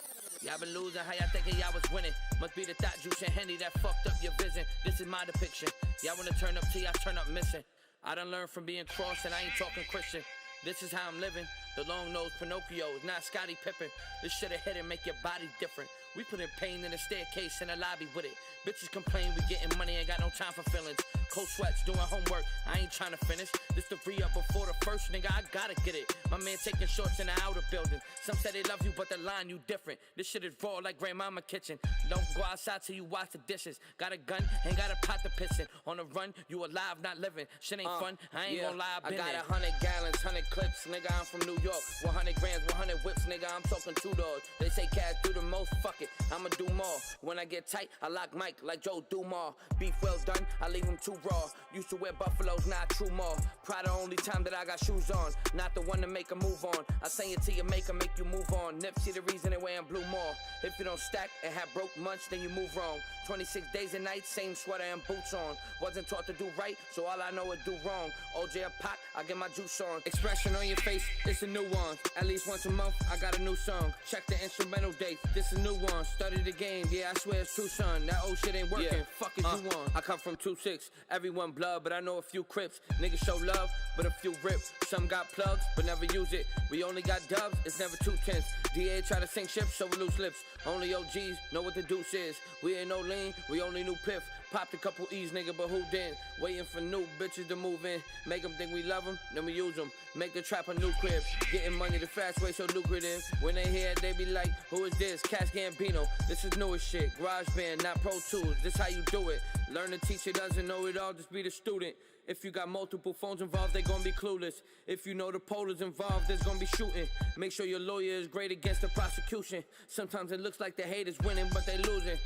Y'all been losing, how y'all thinking y'all was winning? Must be the thought juice and Henny that fucked up your vision. This is my depiction. Y'all wanna turn up till y'all turn up missing. I done learned from being crossed and I ain't talking Christian. This is how I'm living. The long-nosed Pinocchio is not Scottie Pippen. This shit'll hit and make your body different. We put in pain in the staircase in the lobby with it. Bitches complain we getting money, ain't got no time for feelings. Cold sweats, doing homework, I ain't trying to finish. This the re-up before the first, nigga, I gotta get it. My man taking shorts in the outer building. Some say they love you, but the line you different. This shit is raw like grandmama kitchen. Don't go outside till you wash the dishes. Got a gun, ain't got a pot to piss in. On the run, you alive, not living. Shit ain't fun, I ain't gonna lie, I got 100 gallons, 100 clips, nigga, I'm from New York. 100 grams, 100 whips, nigga, I'm talking 2 doors. They say cash do the most, fuck it, I'ma do more. When I get tight, I lock Mike like Joe Dumar. Beef well done, I leave him too raw. Used to wear buffaloes, not true more. Pride the only time that I got shoes on. Not the one to make a move on. I say it to you, make you move on. Nipsey the reason they wearing blue more. If you don't stack and have broke months, then you move wrong. 26 days and nights, same sweater and boots on. Wasn't taught to do right, so all I know is do wrong. OJ or Pac, I get my juice on. Expression on your face, it's a new new ones. At least once a month, I got a new song. Check the instrumental dates. This a new one. Study the game. Yeah, I swear it's true, son. That old shit ain't working. Yeah. Fuck is you want? I come from 2-6. Everyone blood, but I know a few Crips. Niggas show love, but a few rip. Some got plugs, but never use it. We only got dubs. It's never too tense. DA try to sink ships, so we lose lips. Only OGs know what the deuce is. We ain't no lean. We only knew piff. Popped a couple E's, nigga, but who didn't? Waiting for new bitches to move in. Make them think we love them, then we use them. Make the trap a new crib. Getting money the fast way, so lucrative. When they hear it, they be like, who is this? Cash Gambino. This is newest shit. Garage band, not Pro Tools. This how you do it. Learn to teach it, doesn't know it all, just be the student. If you got multiple phones involved, they gon' be clueless. If you know the polo's involved, there's gon' be shooting. Make sure your lawyer is great against the prosecution. Sometimes it looks like the haters winning, but they losing.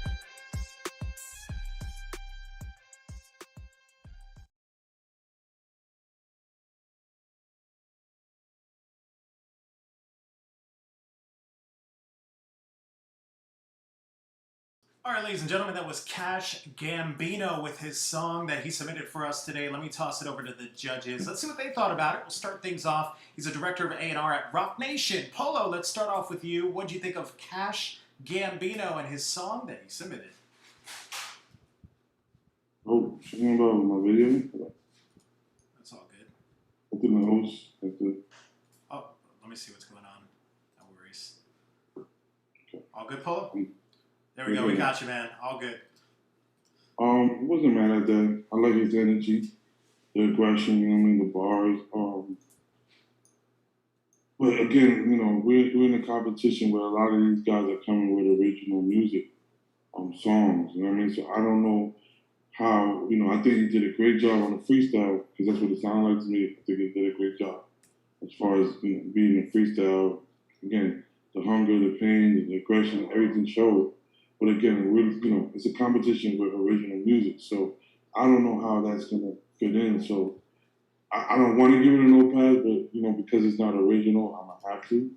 All right, ladies and gentlemen, that was Cash Gambino with his song that he submitted for us today. Let me toss it over to the judges. Let's see what they thought about it. We'll start things off. He's a director of A&R at Rock Nation. Polo, let's start off with you. What do you think of Cash Gambino and his song that he submitted? Oh, talking about my video? That's all good. I think the host has to. Oh, let me see what's going on. No worries. All good, Polo? There we go. We got you, man. All good. Wasn't mad at that. I like his energy, the aggression, you know what I mean, the bars. But again, you know, we're in a competition where a lot of these guys are coming with original music, songs, you know what I mean? So I don't know how, you know, I think he did a great job on the freestyle, because that's what it sounded like to me. I think he did a great job as far as, you know, being a freestyle. Again, the hunger, the pain, the aggression, everything showed. But again, you know, it's a competition with original music, so I don't know how that's gonna fit in. So I don't want to give it a no pass, but you know, because it's not original, I'm gonna have to.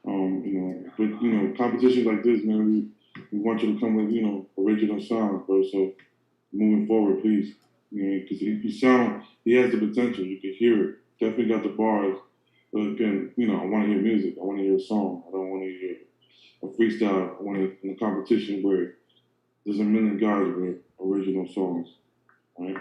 You know, but you know, competitions like this, man, we want you to come with, you know, original songs, bro. So moving forward, please, you know, because he has the potential. You can hear it. Definitely got the bars. But again, you know, I want to hear music. I want to hear a song. I don't want to hear a freestyle. I want to in a competition where there's a million guys with original songs. All right.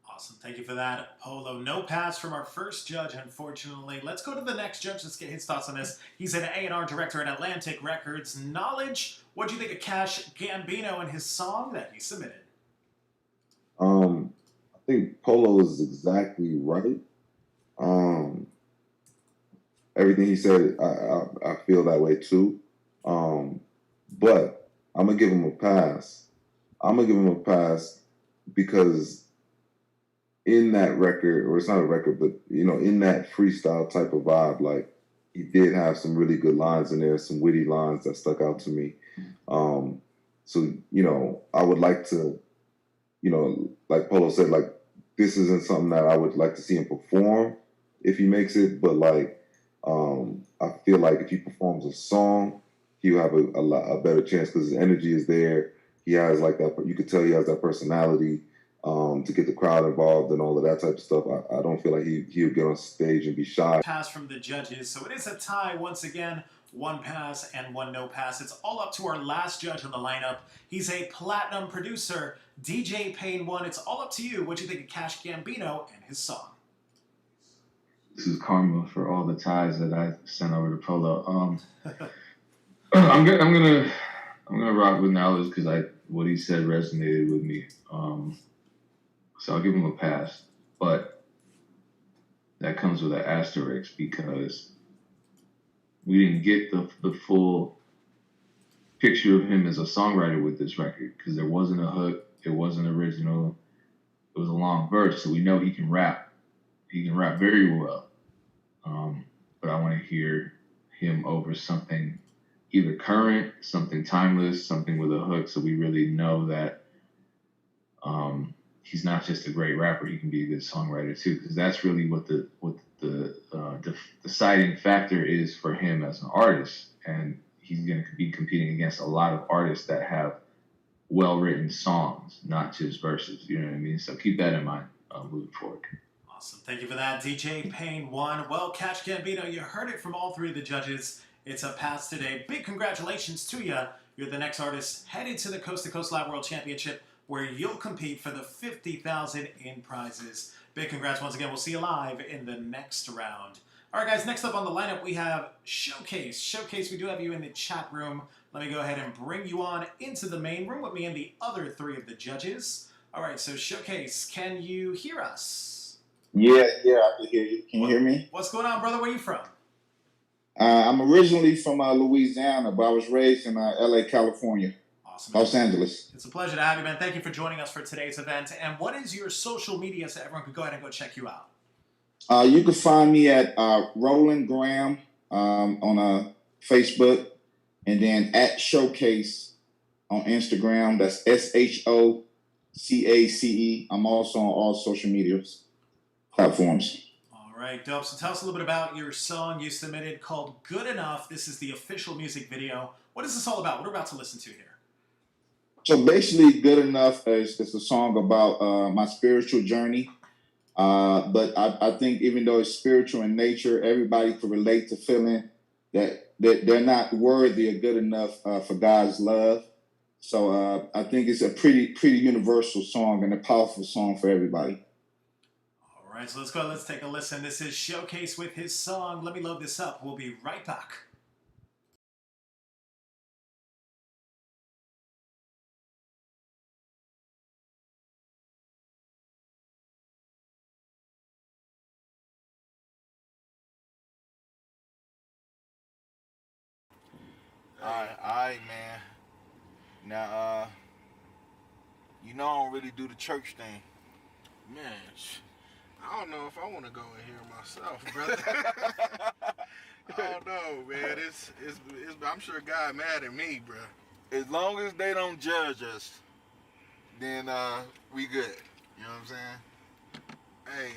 Awesome. Thank you for that, Polo. No pass from our first judge, unfortunately. Let's go to the next judge. Let's get his thoughts on this. He's an A&R director at Atlantic Records. Knowledge, what do you think of Cash Gambino and his song that he submitted? I think Polo is exactly right. Everything he said, I feel that way too. But I'm gonna give him a pass. I'm gonna give him a pass because in that record, or it's not a record, but you know, in that freestyle type of vibe, like he did have some really good lines in there, some witty lines that stuck out to me. So you know, I would like to, you know, like Polo said, like this isn't something that I would like to see him perform if he makes it, but like I feel like if he performs a song, he'll have a better chance because his energy is there. He has like that. You could tell he has that personality to get the crowd involved and all of that type of stuff. I don't feel like he would get on stage and be shy. Pass from the judges. So it is a tie once again. One pass and one no pass. It's all up to our last judge on the lineup. He's a platinum producer, DJ Payne 1. It's all up to you. What do you think of Cash Gambino and his song? This is karma for all the ties that I sent over to Polo. I'm gonna rock with Knowledge because what he said resonated with me. So I'll give him a pass, but that comes with an asterisk because we didn't get the full picture of him as a songwriter with this record because there wasn't a hook, it wasn't original, it was a long verse. So we know he can rap. He can rap very well. But I want to hear him over something either current, something timeless, something with a hook, so we really know that he's not just a great rapper, he can be a good songwriter too, because that's really what the deciding factor is for him as an artist. And he's going to be competing against a lot of artists that have well-written songs, not just verses, you know what I mean? So keep that in mind moving forward. Awesome. Thank you for that, DJ Payne 1. Well, Cash Gambino, you heard it from all three of the judges. It's a pass today. Big congratulations to you. You're the next artist headed to the Coast to Coast Live World Championship, where you'll compete for the $50,000 in prizes. Big congrats once again. We'll see you live in the next round. All right, guys, next up on the lineup, we have Showcase. Showcase, we do have you in the chat room. Let me go ahead and bring you on into the main room with me and the other three of the judges. All right, so Showcase, can you hear us? Yeah, I can hear you. Can you hear me? What's going on, brother? Where you from? I'm originally from Louisiana, but I was raised in LA, California. Awesome. Los Angeles. It's a pleasure to have you, man. Thank you for joining us for today's event. And what is your social media so everyone can go ahead and go check you out? You can find me at Roland Graham on Facebook, and then at Showcase on Instagram. That's SHOCACE. I'm also on all social media platforms. All right, dope. So tell us a little bit about your song you submitted called Good Enough. This is the official music video. What is this all about? What we're about to listen to here? So basically, Good Enough is a song about my spiritual journey. But I think even though it's spiritual in nature, everybody can relate to feeling that they're not worthy or good enough for God's love. So I think it's a pretty universal song and a powerful song for everybody. All right, so let's go. Let's take a listen. This is Showcase with his song. Let me load this up. We'll be right back. All right, man. Now, you know I don't really do the church thing. Man, I don't know if I want to go in here myself, brother. I don't know, man. It's I'm sure God mad at me, bro. As long as they don't judge us, then we good. You know what I'm saying? Hey,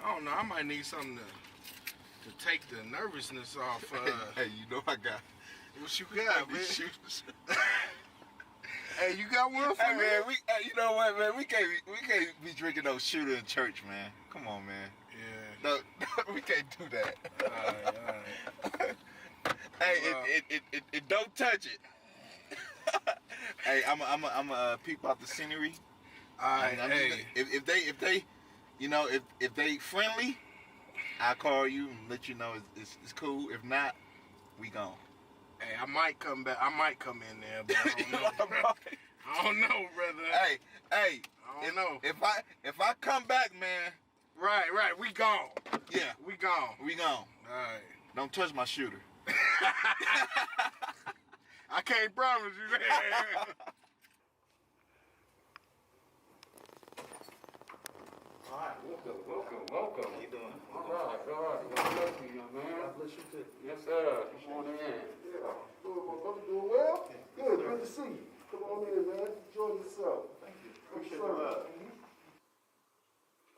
I don't know. I might need something to take the nervousness off. Hey, you know I got. What you got, man? Shoes. Hey, you got one for me? Man, you know what, man? We can't be drinking no shooter in church, man. Come on, man. Yeah. No, we can't do that. All right. Hey, it don't touch it. Hey, I'm a peep out the scenery. All right. Hey, if they, you know, if they friendly, I'll call you and let you know it's cool. If not, we gone. Hey, I might come back. I might come in there, but I don't know. I don't know, brother. Hey, I don't know. If I come back, man. Right. We gone. Yeah, we gone. We gone. All right. Don't touch my shooter. I can't promise you that. All right, welcome. How you doing? All right. God bless you, young man. God bless you too. Yes, sir. Come on in. Yeah. Brother doing well? Good to see you. Come on in, man. Enjoy yourself. Thank you. Appreciate the love.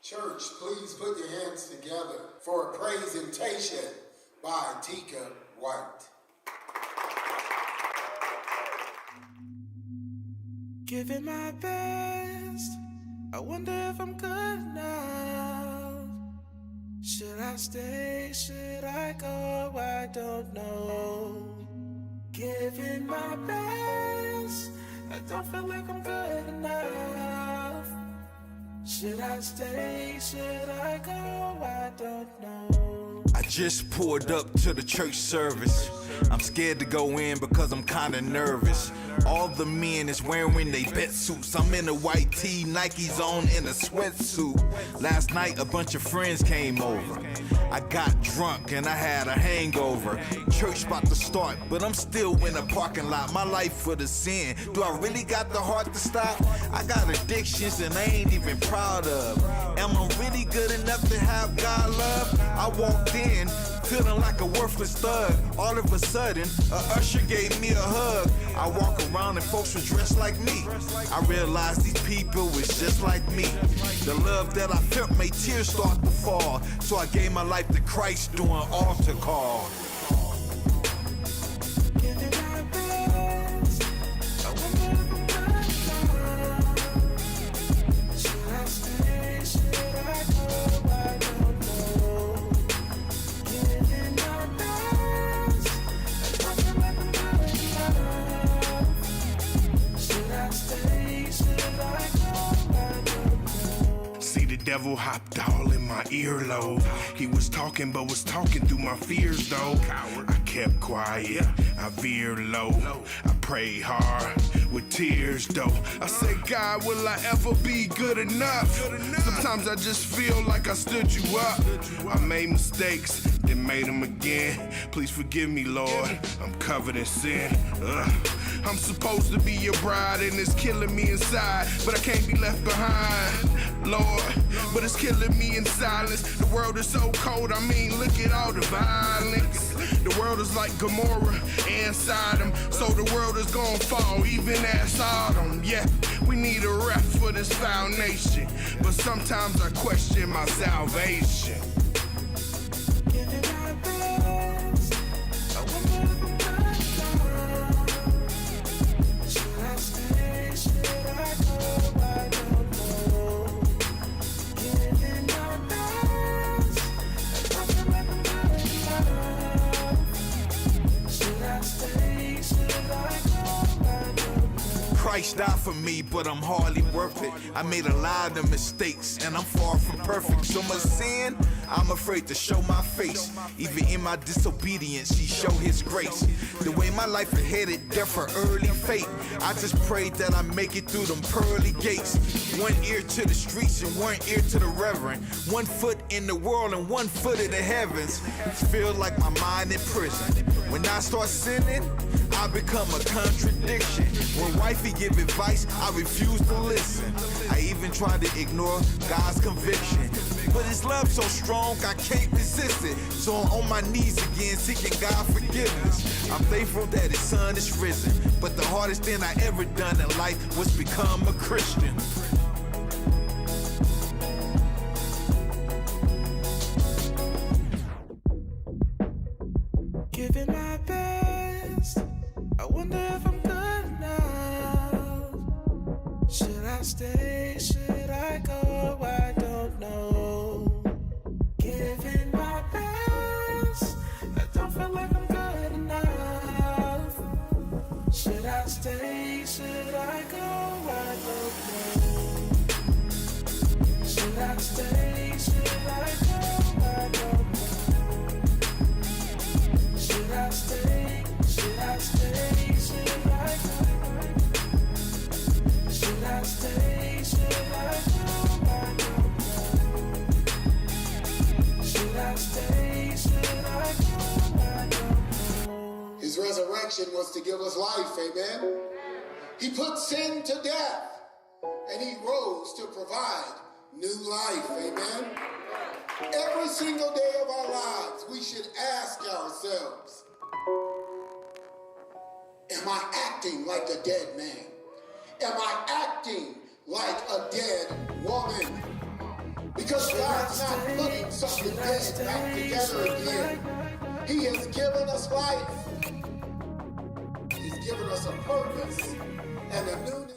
Church, please put your hands together for a presentation by Tika White. Give it my best. I wonder if I'm good enough. Should I stay? Should I go? I don't know. Giving my best. I don't feel like I'm good enough. Should I stay? Should I go? I don't know. I just pulled up to the church service. I'm scared to go in because I'm kinda nervous. All the men is wearing they bet suits. I'm in a white tee, Nike's on in a sweatsuit. Last night a bunch of friends came over. I got drunk and I had a hangover. Church about to start, but I'm still in a parking lot. My life for the sin. Do I really got the heart to stop? I got addictions and I ain't even proud of. Am I really good enough to have God love? I walked in feeling like a worthless thug. All of a sudden, a usher gave me a hug. I walk around and folks were dressed like me. I realized these people was just like me. The love that I felt made tears start to fall. So I gave my life to Christ doing altar call. devil hopped all in my earlobe. He was talking, but was talking through my fears, though. I kept quiet, I veered low. I prayed hard with tears, though. I said, God, will I ever be good enough? Sometimes I just feel like I stood you up. I made mistakes, then made them again. Please forgive me, Lord, I'm covered in sin. I'm supposed to be your bride and it's killing me inside, but I can't be left behind, Lord, but it's killing me in silence. The world is so cold, I mean, look at all the violence. The world is like Gomorrah and Sodom, so the world is gonna fall even as Sodom. Yeah, we need a rep for this foul nation, but sometimes I question my salvation. Christ died for me, but I'm hardly worth it. I made a lot of mistakes, and I'm far from perfect. So much sin, I'm afraid to show my face. Even in my disobedience, He showed His grace. The way my life is headed, death or early fate. I just prayed that I make it through them pearly gates. One ear to the streets and one ear to the reverend. 1 foot in the world and 1 foot in the heavens. Feel like my mind in prison. When I start sinning, I become a contradiction. When wifey give advice, I refuse to listen. I even try to ignore God's conviction, but His love so strong, I can't resist it. So I'm on my knees again, seeking God forgiveness. I'm thankful that His Son is risen, but the hardest thing I ever done in life was become a Christian. Giving my best, I wonder if I'm good enough. Should I stay, should I go, I don't know. Giving my best, I don't feel like I'm good enough. Should I stay, should I go, I don't know. Should I stay, should I go, I don't know. Should I stay? Should I stay? Should I go? Should I stay? Should I go? I don't know. Should I stay? Should I go? I don't know. His resurrection was to give us life, amen? He put sin to death, and He rose to provide new life, amen? Every single day of our lives, we should ask ourselves, am I acting like a dead man? Am I acting like a dead woman? Because God's not putting something dead back together again. He has given us life. He's given us a purpose and a newness.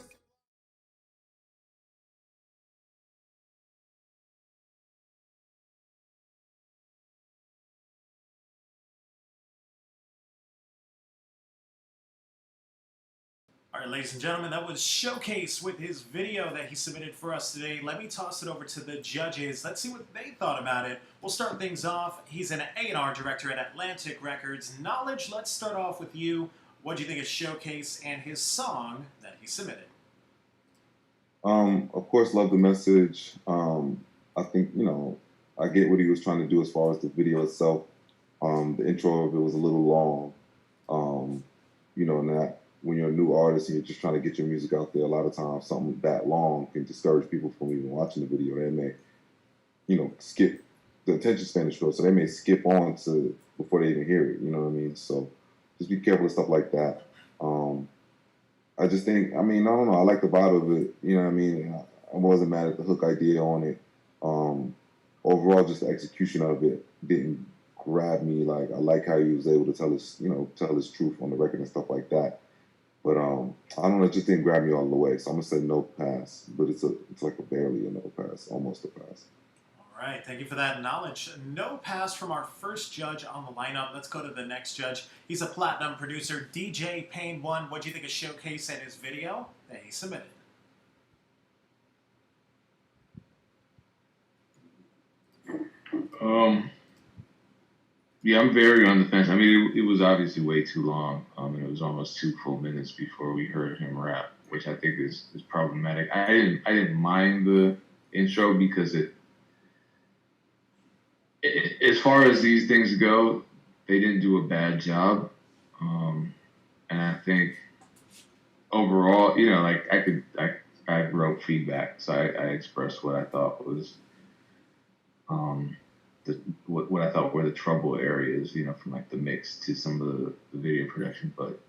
All right, ladies and gentlemen, that was Showcase with his video that he submitted for us today. Let me toss it over to the judges. Let's see what they thought about it. We'll start things off. He's an A&R director at Atlantic Records. Knowledge, let's start off with you. What do you think of Showcase and his song that he submitted? Of course, love the message. I think, I get what he was trying to do as far as the video itself. The intro of it was a little long. And that when you're a new artist and you're just trying to get your music out there, a lot of times something that long can discourage people from even watching the video. They may, skip. The attention span is short, so they may skip on to before they even hear it. You know what I mean? So just be careful with stuff like that. I just think, I don't know. I like the vibe of it. You know what I mean? I wasn't mad at the hook idea on it. Overall, just the execution of it didn't grab me. Like, I like how he was able to tell his truth on the record and stuff like that. But I don't know, it just didn't grab me all the way. So I'm gonna say no pass. But it's like a barely a no pass, almost a pass. All right, thank you for that knowledge. No pass from our first judge on the lineup. Let's go to the next judge. He's a platinum producer, DJ Pain One. What do you think of Showcase and his video that he submitted? Yeah, I'm very on the fence. I mean, it was obviously way too long. And it was almost 2 full minutes before we heard him rap, which I think is problematic. I didn't mind the intro because it as far as these things go, they didn't do a bad job. And I think overall, you know, like I wrote feedback, so I expressed what I thought was what I thought were the trouble areas, you know, from like the mix to some of the video production. But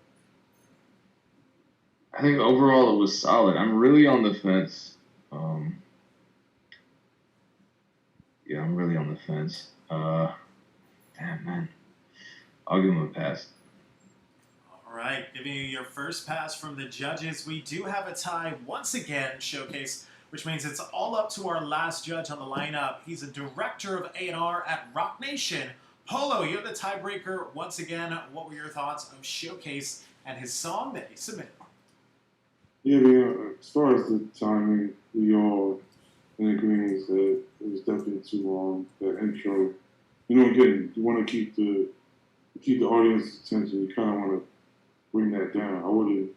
I think overall it was solid. I'm really on the fence. Yeah, I'm really on the fence. Damn, man. I'll give him a pass. All right, giving you your first pass from the judges. We do have a tie once again, Showcase, which means it's all up to our last judge on the lineup. He's a director of A&R at Rock Nation. Polo, you're the tiebreaker once again. What were your thoughts of Showcase and his song that he submitted? Yeah, man, as far as the timing, we all in agreement that it was definitely too long. That intro, you know, again, you want to keep the audience's attention. You kind of want to bring that down. I wouldn't,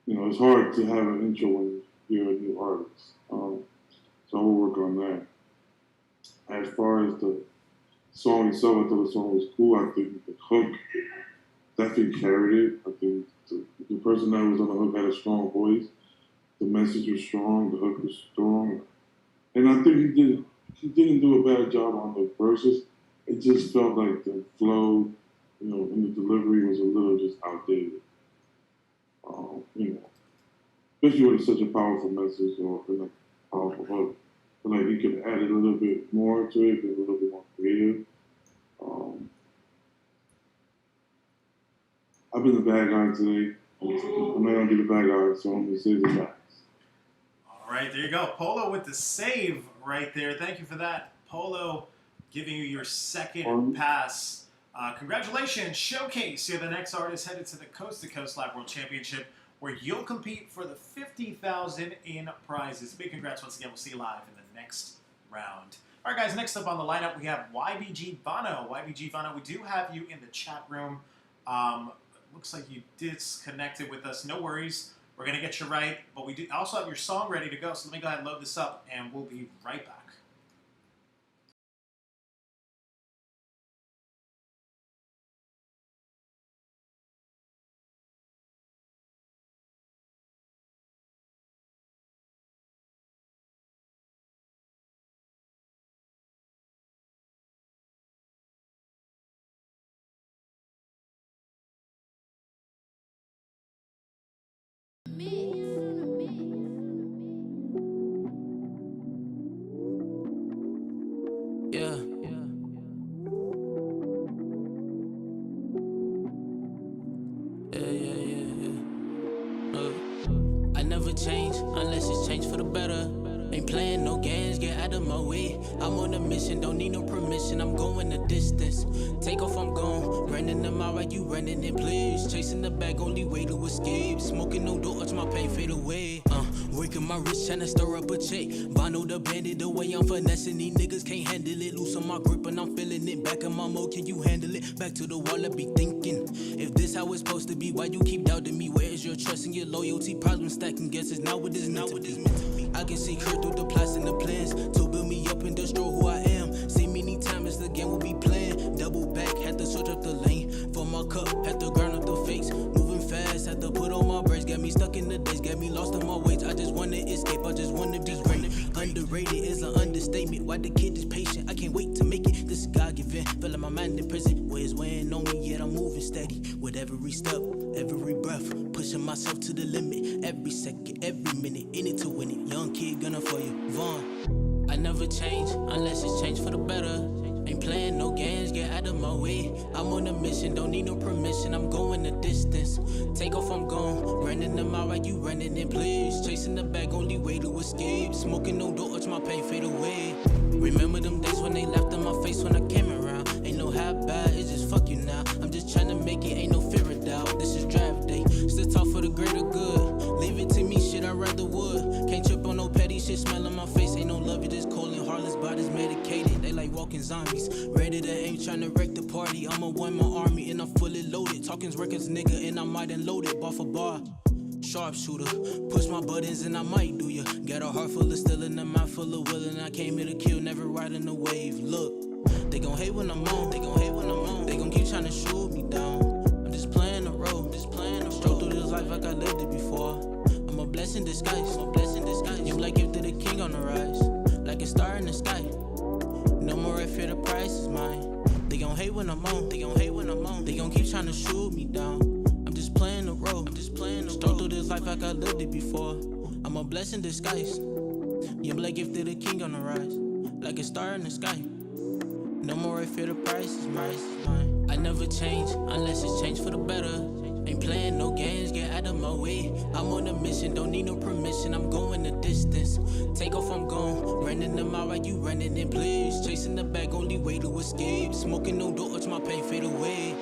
you know, it's hard to have an intro when you're a new artist. So we'll work on that. As far as the song itself, I thought the song was cool. I think the hook definitely carried it. I think the person that was on the hook had a strong voice. The message was strong. The hook was strong. And I think he didn't do a bad job on the verses. It just felt like the flow, you know, and the delivery was a little just outdated. You know, especially with such a powerful message or a powerful hook. But like he could add a little bit more to it, be a little bit more creative. I've been the bad guy today. I'm not gonna be the bad guy, so I'm gonna say the guys. All right, there you go. Polo with the save right there. Thank you for that. Polo giving you your second pass. Congratulations, Showcase. You're the next artist headed to the Coast to Coast Live World Championship, where you'll compete for the $50,000 in prizes. Big congrats once again. We'll see you live in the next round. All right, guys, next up on the lineup, we have YBG Vano. YBG Vano, we do have you in the chat room. Looks like you disconnected with us. No worries. We're going to get you right. But we do also have your song ready to go. So let me go ahead and load this up, and we'll be right back. I never change unless it's changed for the better. Ain't playing no games, get out of my way. I'm on a mission, don't need no permission. I'm going the distance. Take off, I'm gone. Running them out while you running in, please. Chasing the bag, only way to escape. Smoking no door, watch my pain fade away. Working my wrist, tryna stir up a check. Bono the bandit, the way I'm finessing. These niggas can't handle it. Loosen my grip and I'm feeling it. Back in my mode, can you handle it? Back to the wall, I be thinking. If this how it's supposed to be, why you keep doubting me? Where is your trust and your loyalty? Problem stacking, guess it's not what it's meant to be. I can see clear through the plots and the plans to build me up and destroy who I am. See many times the game will be playing. Double back, had to switch up the lane. For my cup, had to grind up the fakes. Moving fast, had to put on my brakes. Got me stuck in the days, got me lost in my ways. I just wanna escape, I just wanna be great. Underrated is an understatement. Why the kid is patient, I can't wait to make it. This is God-given, feeling my mind in prison. Where it's weighing on me, yet I'm moving steady. With every step, every breath, pushing myself to the limit. Every second, every minute, in it to win it. Young kid gunning for you, Vaughn. I never change unless it's changed for the better. Ain't playing no games, get out of my way. I'm on a mission, don't need no permission. I'm going the distance. Take off, I'm gone. Running them out while you running in, please. Chasing the bag, only way to escape. Smoking no door, watch my pain fade away. Remember them days when they laughed in my face when I came around. Ain't no how bad, it's just fuck you now. I'm just trying to make it, ain't no fear of doubt. This is draft day, still talk for the greater good. Leave it to me, shit, I rather would. Can't trip on no petty shit, smell on my face. Ain't no love, it just cold and heartless bodies medicated. They like walking zombies, ready to aim, trying to wreck the party. I'ma win my army and I'm fully loaded. Talking's records, nigga, and I might unload it bar for bar. Sharpshooter, push my buttons and I might do ya. Got a heart full of steel and a mind full of will, and I came here to kill, never riding the wave. Look, they gon' hate when I'm on, they gon' hate when I'm on. They gon' keep trying to shoot me down. I'm just playing the role, just playing the role. Stroll through this life like I lived it before. I'm a blessing disguise, I'm a blessing disguise. You like gift to the king on the rise, like a star in the sky. No more if the price is mine. They gon' hate when I'm on, they gon' hate when I'm on. They gon' keep trying to shoot me down. I'm just playing the role, I'm just playing the role. Stroll through this life like I lived it before. I'm a blessing disguise. You're like gift to the king on the rise, like a star in the sky. No more if the price is mine. I never change unless it's changed for the better. Ain't playing no games, get out of my way. I'm on a mission, don't need no permission. I'm going the distance. Take off, I'm gone. Running them out while you running in place. Chasing the bag, only way to escape. Smoking no dope, watch my pain fade away.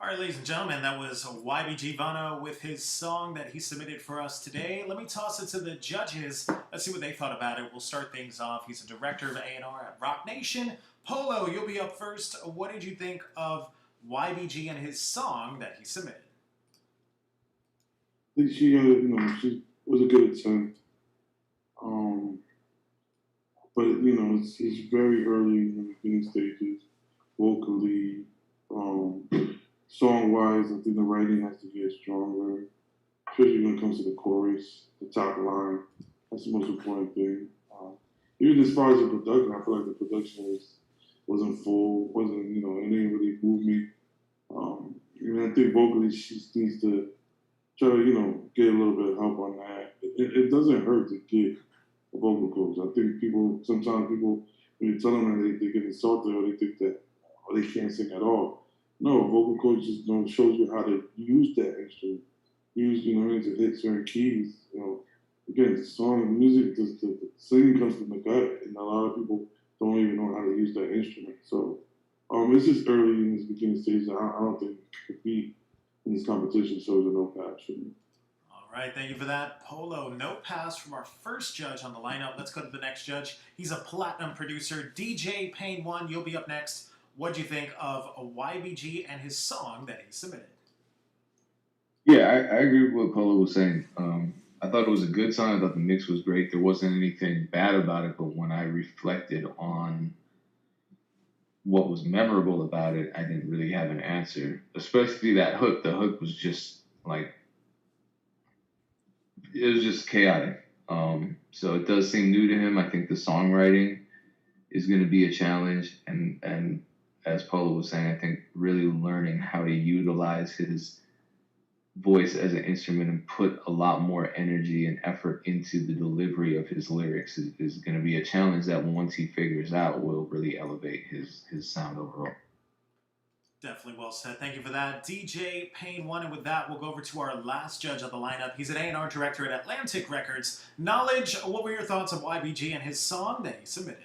All right, ladies and gentlemen, that was YBG Vano with his song that he submitted for us today. Let me toss it to the judges. Let's see what they thought about it. We'll start things off. He's a director of A&R at Rock Nation. Polo, you'll be up first. What did you think of YBG and his song that he submitted? I think she was a good attempt. But it's very early in the beginning stages, vocally, song-wise. I think the writing has to get stronger, especially when it comes to the chorus, the top line. That's the most important thing. Even as far as the production, I feel like the production wasn't full, it didn't really move me. I think vocally she needs to try to, get a little bit of help on that. It doesn't hurt to get a vocal coach. I think sometimes people, when you tell them that they get insulted or they think that they can't sing at all. No, a vocal coach just shows you how to use that instrument. To hit certain keys. Again, song music, the singing comes from the gut, and a lot of people don't even know how to use that instrument. So it's just early in this beginning stage. I don't think compete in this competition shows a no pass for me. All right, thank you for that. Polo, no pass from our first judge on the lineup. Let's go to the next judge. He's a platinum producer, DJ Pain One. You'll be up next. What'd you think of YBG and his song that he submitted? Yeah, I agree with what Polo was saying. I thought it was a good song. I thought the mix was great. There wasn't anything bad about it, but when I reflected on what was memorable about it, I didn't really have an answer, especially that hook. The hook was just it was just chaotic. So it does seem new to him. I think the songwriting is going to be a challenge. And as Polo was saying, I think really learning how to utilize his voice as an instrument and put a lot more energy and effort into the delivery of his lyrics is going to be a challenge that once he figures out will really elevate his sound overall. Definitely well said. Thank you for that. DJ Pain One. And with that, we'll go over to our last judge of the lineup. He's an A&R director at Atlantic Records. Knowledge, what were your thoughts of YBG and his song that he submitted?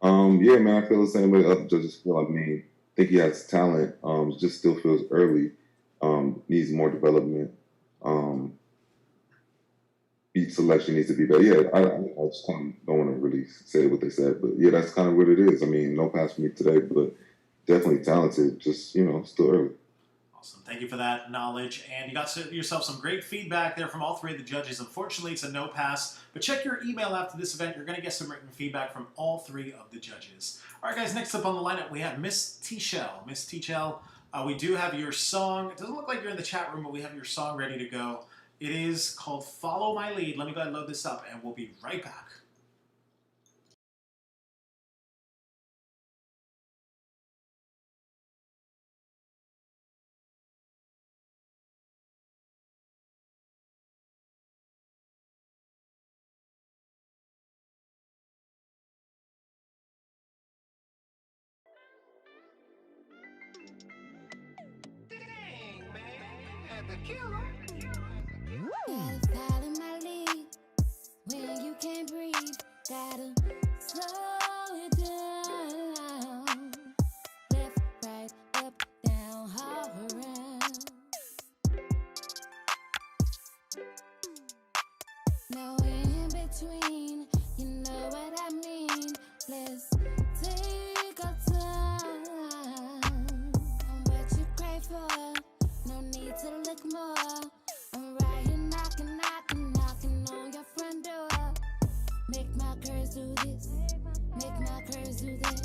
Yeah, man, I feel the same way the other judges feel. I think he has talent. Just still feels early. Needs more development. Beat selection needs to be better. Yeah, I just kind of don't want to really say what they said, but yeah, that's kind of what it is. No pass for me today, but definitely talented. Just still early. Awesome. Thank you for that knowledge. And you got yourself some great feedback there from all three of the judges. Unfortunately, it's a no pass, but check your email after this event. You're going to get some written feedback from all three of the judges. All right, guys, next up on the lineup, we have Miss T-Shell. Miss T-Shell, we do have your song. It doesn't look like you're in the chat room, but we have your song ready to go. It is called Follow My Lead. Let me go ahead and load this up, and we'll be right back. Follow my lead when you can't breathe. Gotta slow it down. Left, right, up, down, all around. No in between, you know what I mean. Let's take our time. I'm what you crave for, no need to look more. I'm right here knocking, knocking, knocking on your front door. Make my curves do this, make my curves do that.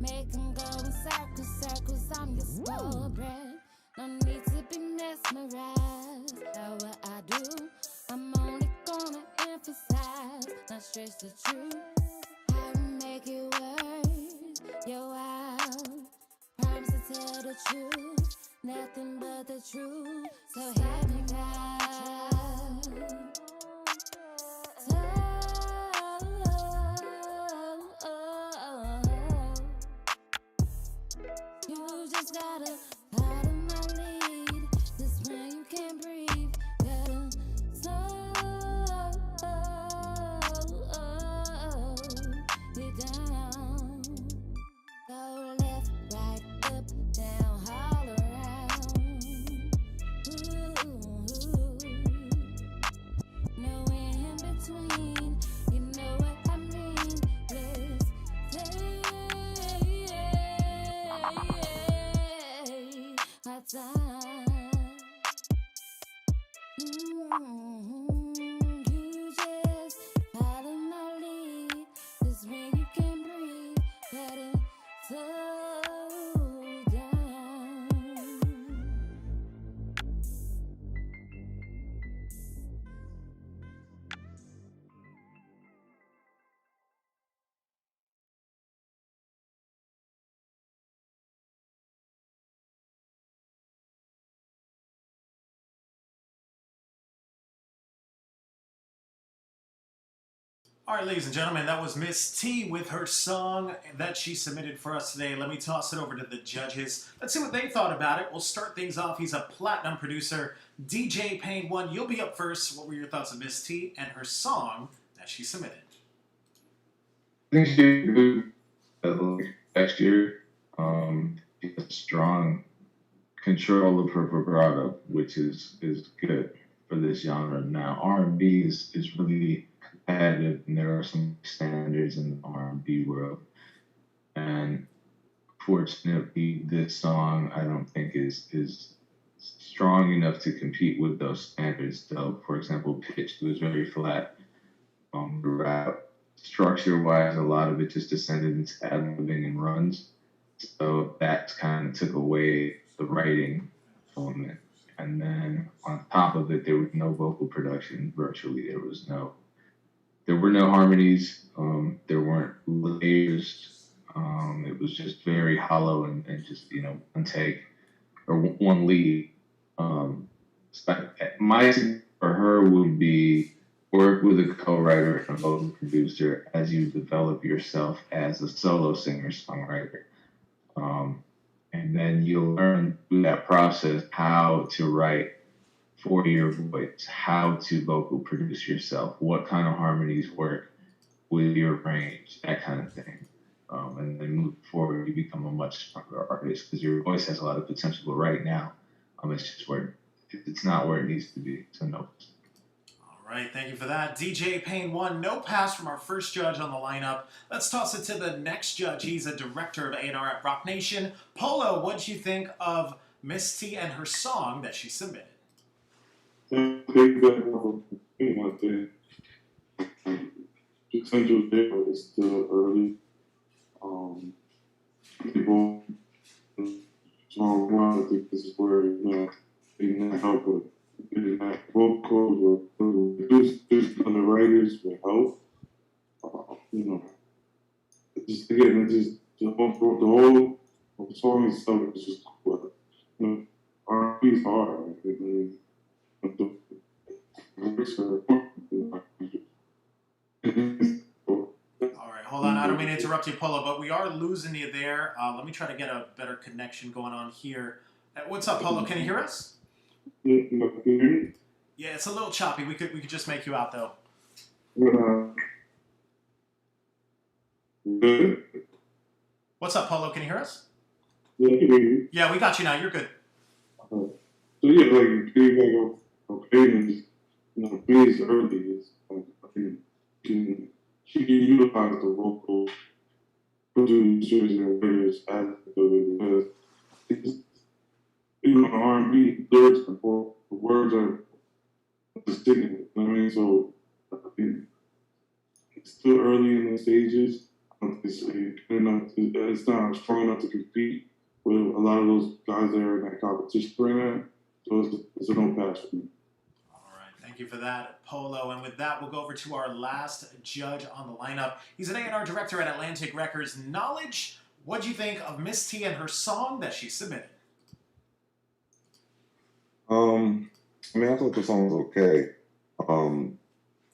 Make them go in circles, circles, I'm your spoiled brat. No need to be mesmerized by what I do. I'm only gonna emphasize, not stretch the truth. How to make it work, you're wild. Promise to tell the truth, nothing but the truth. So help me God. You just gotta follow my lead. This when you can't breathe. Gotta slow it down. Go left, right, up, down, all around. Ooh. No in between. You know what I mean. Let's take our time. You just follow my lead. This when you can't breathe. Gotta slow down. All right, ladies and gentlemen, that was Miss T with her song that she submitted for us today. Let me toss it over to the judges. Let's see what they thought about it. We'll start things off. He's a platinum producer. DJ Payne 1, you'll be up first. What were your thoughts on Miss T and her song that she submitted? I think she did good next year. She has strong control of her vibrato, which is good for this genre. Now, R&B is really competitive, and there are some standards in the R&B world. And fortunately, this song I don't think is strong enough to compete with those standards. So, for example, pitch was very flat. The rap structure-wise, a lot of it just descended into ad-libbing and runs. So that kind of took away the writing element. And then on top of it, there was no vocal production. Virtually, there were no harmonies. There weren't layers. It was just very hollow and just one take or one lead. My tip for her would be work with a co-writer and a vocal producer as you develop yourself as a solo singer-songwriter. And then you'll learn through that process how to write for your voice, how to vocal produce yourself, what kind of harmonies work with your range, that kind of thing. And then moving forward, you become a much stronger artist because your voice has a lot of potential. But right now, it's not where it needs to be. So no. All right, thank you for that. DJ Payne 1, no pass from our first judge on the lineup. Let's toss it to the next judge. He's a director of A&R at Rock Nation. Polo, what'd you think of Miss T and her song that she submitted? Potential there, but it's still early. People song one, I think this is where they need help with getting that vocals or just on the writers will help. Just again, the whole song itself is just cool. R&B is hard. The lyrics are All right, hold on. I don't mean to interrupt you, Polo, but we are losing you there. Let me try to get a better connection going on here. What's up, Polo? Can you hear us? Yeah, it's a little choppy. We could just make you out though. Good. What's up, Polo? Can you hear us? Yeah, I can hear you. Yeah, we got you now. You're good. So yeah, like feedback of cadence, Please early is I think she can utilize the vocal producers and writers aspect of it because it's, R&B lyrics the words are sticking. You know what I mean? So I think it's still early in the stages. I don't think it's good enough. It's not strong enough to compete with a lot of those guys that are in that competition right now. So it's a no pass for me. Thank you for that, Polo. And with that, we'll go over to our last judge on the lineup. He's an A&R director at Atlantic Records. Knowledge, what'd you think of Miss T and her song that she submitted? I thought the song was okay.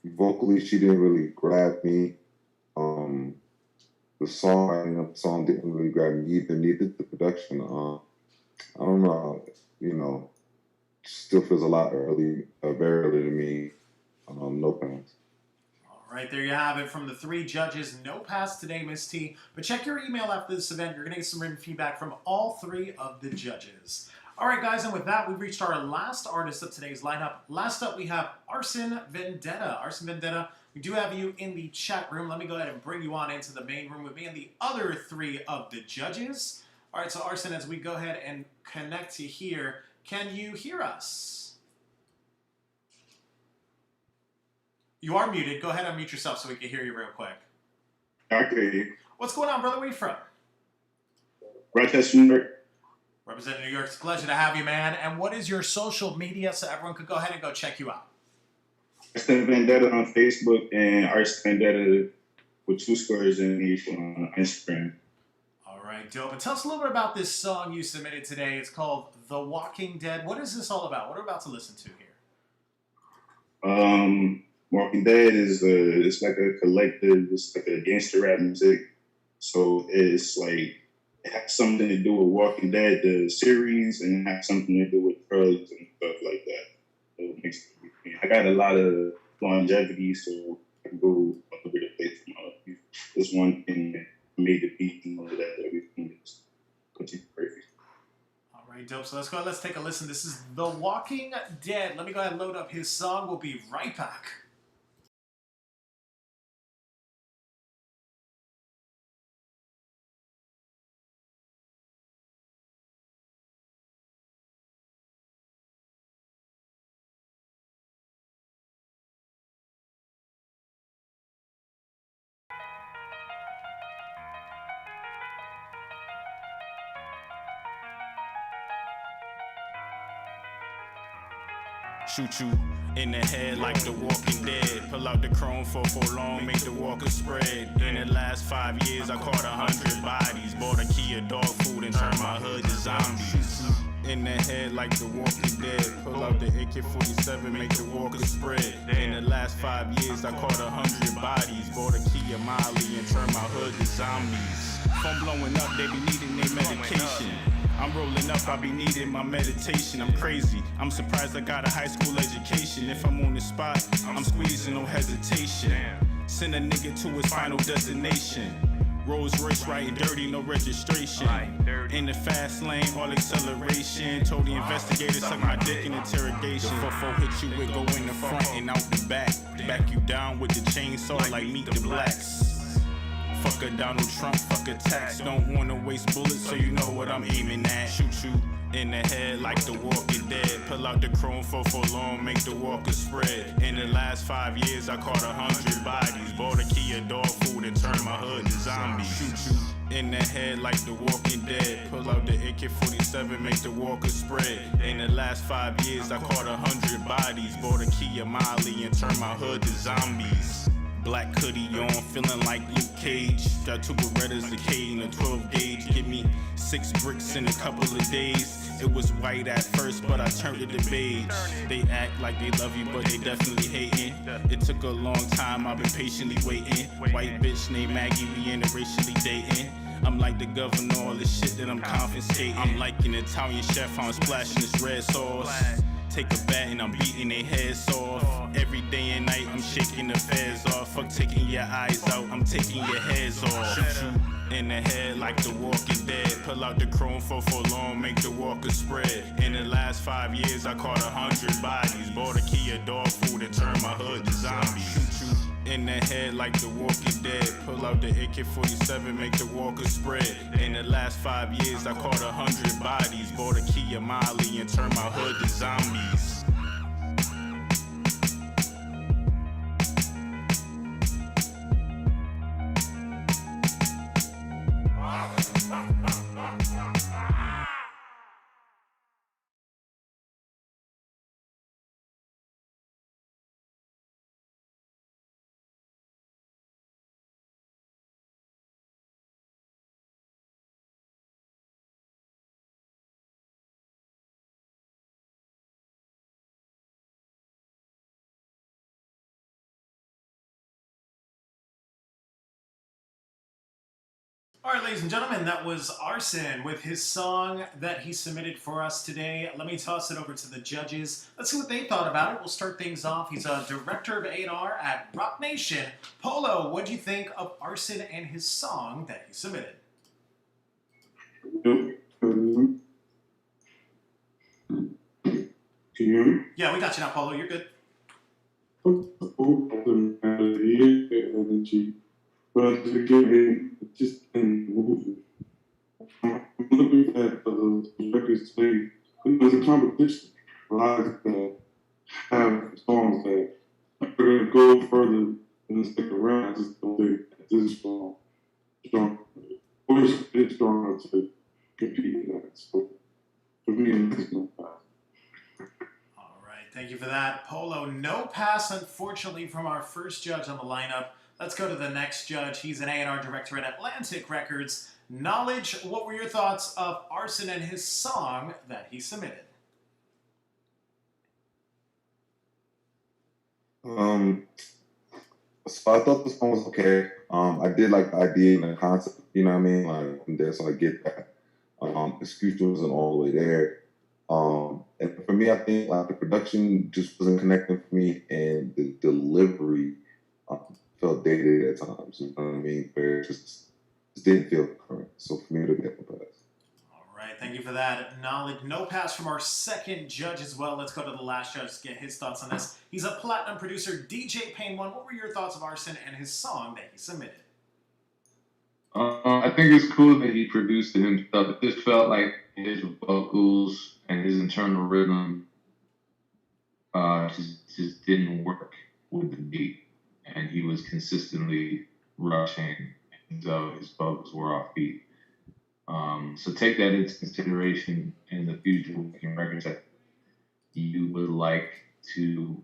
Vocally, she didn't really grab me. The song didn't really grab me either. Neither the production. I don't know. Still feels a lot early, very early to me. No pass. All right, there you have it from the 3 judges. No pass today, Miss T. But check your email after this event. You're going to get some written feedback from all 3 of the judges. All right, guys, and with that, we've reached our last artist of today's lineup. Last up, we have Arson Vendetta. Arson Vendetta, we do have you in the chat room. Let me go ahead and bring you on into the main room with me and the other 3 of the judges. All right, so Arson, as we go ahead and connect to here, can you hear us? You are muted. Go ahead and unmute yourself so we can hear you real quick. I can hear you. What's going on, brother? Where are you from? Rochester, New York. Representing New York. It's a pleasure to have you, man. And what is your social media so everyone could go ahead and go check you out? Arson Vendetta on Facebook and Arson Vendetta with 2 squares in each on Instagram. All right, dope. And tell us a little bit about this song you submitted today. It's called The Walking Dead. What is this all about? What are we about to listen to here? Walking Dead is it's like a collective. It's like a gangster rap music. So it's like it has something to do with Walking Dead, the series, and it has something to do with drugs and stuff like that. So it makes I got a lot of longevity, so I can go all over the place. This one thing that made the beat and all of that everything is pretty crazy. All right, dope. So let's go ahead. Let's take a listen. This is The Walking Dead. Let me go ahead and load up his song. We'll be right back. Shoot you in the head like the Walking Dead. Pull out the chrome for long, make the walker spread. In the last 5 years, I caught 100 bodies. Bought a Kia dog food and turned my hood to zombies. In the head like the Walking Dead. Pull out the AK-47, make the walker spread. In the last 5 years, I caught 100 bodies. Bought a Kia Molly and turned my hood to zombies. Phone blowing up, they be needing their medication. I'm rolling up, I be needing my meditation. I'm crazy, I'm surprised I got a high school education. If I'm on the spot, I'm squeezing, no hesitation. Send a nigga to his final destination. Rolls Royce riding dirty, no registration. In the fast lane, all acceleration. Told the investigator, suck my dick in interrogation. The fofo hit you with go in the front and out the back. Back you down with the chainsaw like Meet the Blacks. Fuck a Donald Trump, fuck a tax. Don't wanna waste bullets, so you know what I'm aiming at. Shoot you in the head like the Walking Dead. Pull out the chrome for long, make the walker spread. In the last 5 years, I caught 100 bodies. Bought a Kia dog food and turned my hood to zombies. Shoot you in the head like the Walking Dead. Pull out the AK-47, make the walker spread. In the last 5 years, I caught 100 bodies. Bought a Kia Molly and turned my hood to zombies. Black hoodie on, feeling like Luke Cage. Got 2 Berettas, a K and a 12 gauge. Give me 6 bricks in a couple of days. It was white at first, but I turned it to beige. They act like they love you, but they definitely hating. It took a long time, I've been patiently waiting. White bitch named Maggie, we interracially dating. I'm like the governor, all the shit that I'm confiscating. I'm like an Italian chef, I'm splashing this red sauce. Take a bat and I'm beating their heads off. Every day and night I'm shaking the feds off. Fuck taking your eyes out, I'm taking your heads off. Shoot you in the head like the Walking Dead. Pull out the chrome for long, make the walker spread. In the last 5 years I caught 100 bodies. Bought a Kia dog food and turned my hood to zombies. Shoot you in the head like the Walking Dead. Pull out the AK-47, make the walker spread. In the last 5 years I caught 100 bodies. Bought a Kia Molly and turned my hood to zombies. All right, ladies and gentlemen, that was Arson with his song that he submitted for us today. Let me toss it over to the judges. Let's see what they thought about it. We'll start things off. He's a director of A&R at Rock Nation. Polo, what do you think of Arson and his song that he submitted? Can you hear me? Yeah, we got you now, Polo. You're good. Energy, but again, just in the movie. I'm looking at the records today. There's a competition. A lot of that have songs that are going to go further in the second round. I just don't think this is strong. Or it's strong enough to compete in that. So for me, it's no pass. Thank you for that. Polo, no pass, unfortunately, from our first judge on the lineup. Let's go to the next judge. He's an A&R director at Atlantic Records. Knowledge, what were your thoughts of Arson and his song that he submitted? So I thought the song was okay. I did like the idea and the concept, you know what I mean? Like, from there, so I get that. Execution wasn't all the way there. And for me, I think like the production just wasn't connecting for me, and the delivery felt dated at times. You know what I mean? Where it just didn't feel current. So for me, to get a pass. All right, thank you for that. Knowledge, no pass from our second judge as well. Let's go to the last judge to get his thoughts on this. He's a platinum producer, DJ Pain One. What were your thoughts of Arson and his song that he submitted? I think it's cool that he produced it himself. It just felt like his vocals and his internal rhythm just didn't work with the beat, and he was consistently rushing, and so his vocals were off beat. So take that into consideration in the future making records that you would like to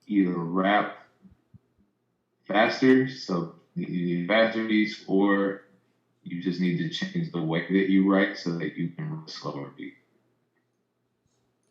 either rap faster, so you need faster beats, or you just need to change the way that you write so that you can write a slower beat.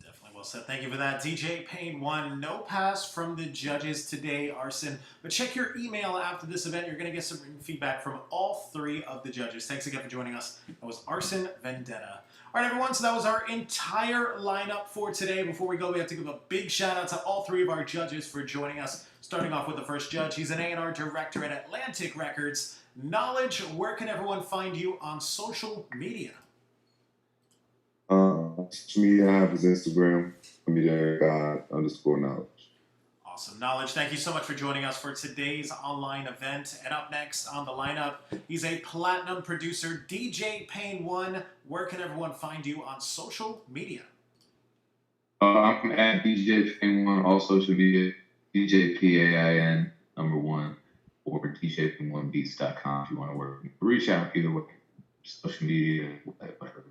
Definitely well said. Thank you for that. DJ Pain One, no pass from the judges today, Arson. But check your email after this event. You're going to get some written feedback from all three of the judges. Thanks again for joining us. That was Arson Vendetta. All right, everyone, so that was our entire lineup for today. Before we go, we have to give a big shout out to all three of our judges for joining us. Starting off with the first judge, he's an A&R director at Atlantic Records. Knowledge, where can everyone find you on social media? Social media, I have his Instagram, _knowledge. Awesome. Knowledge, thank you so much for joining us for today's online event. And up next on the lineup, he's a platinum producer, DJ Pain One. Where can everyone find you on social media? I'm at DJ Pain One, all social media, DJ PAIN #1, or DJPain1beats.com if you want to work. Reach out either way, social media, whatever.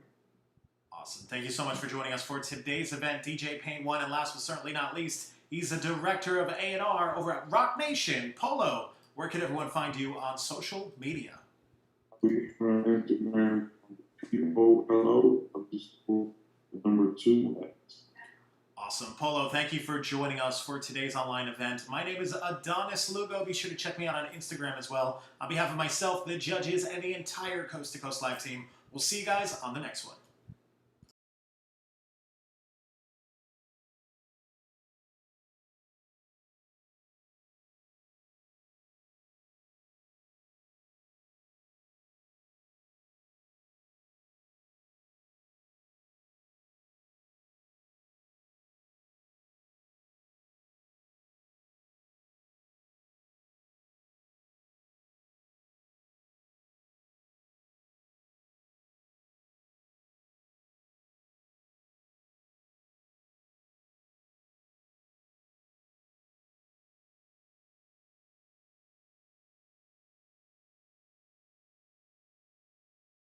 Awesome. Thank you so much for joining us for today's event, DJ Pain One. And last but certainly not least, he's a director of A&R over at Rock Nation. Polo, where can everyone find you on social media? Instagram, POLO, _2. Awesome. Polo, thank you for joining us for today's online event. My name is Adonis Lugo. Be sure to check me out on Instagram as well. On behalf of myself, the judges, and the entire Coast to Coast Live team, we'll see you guys on the next one.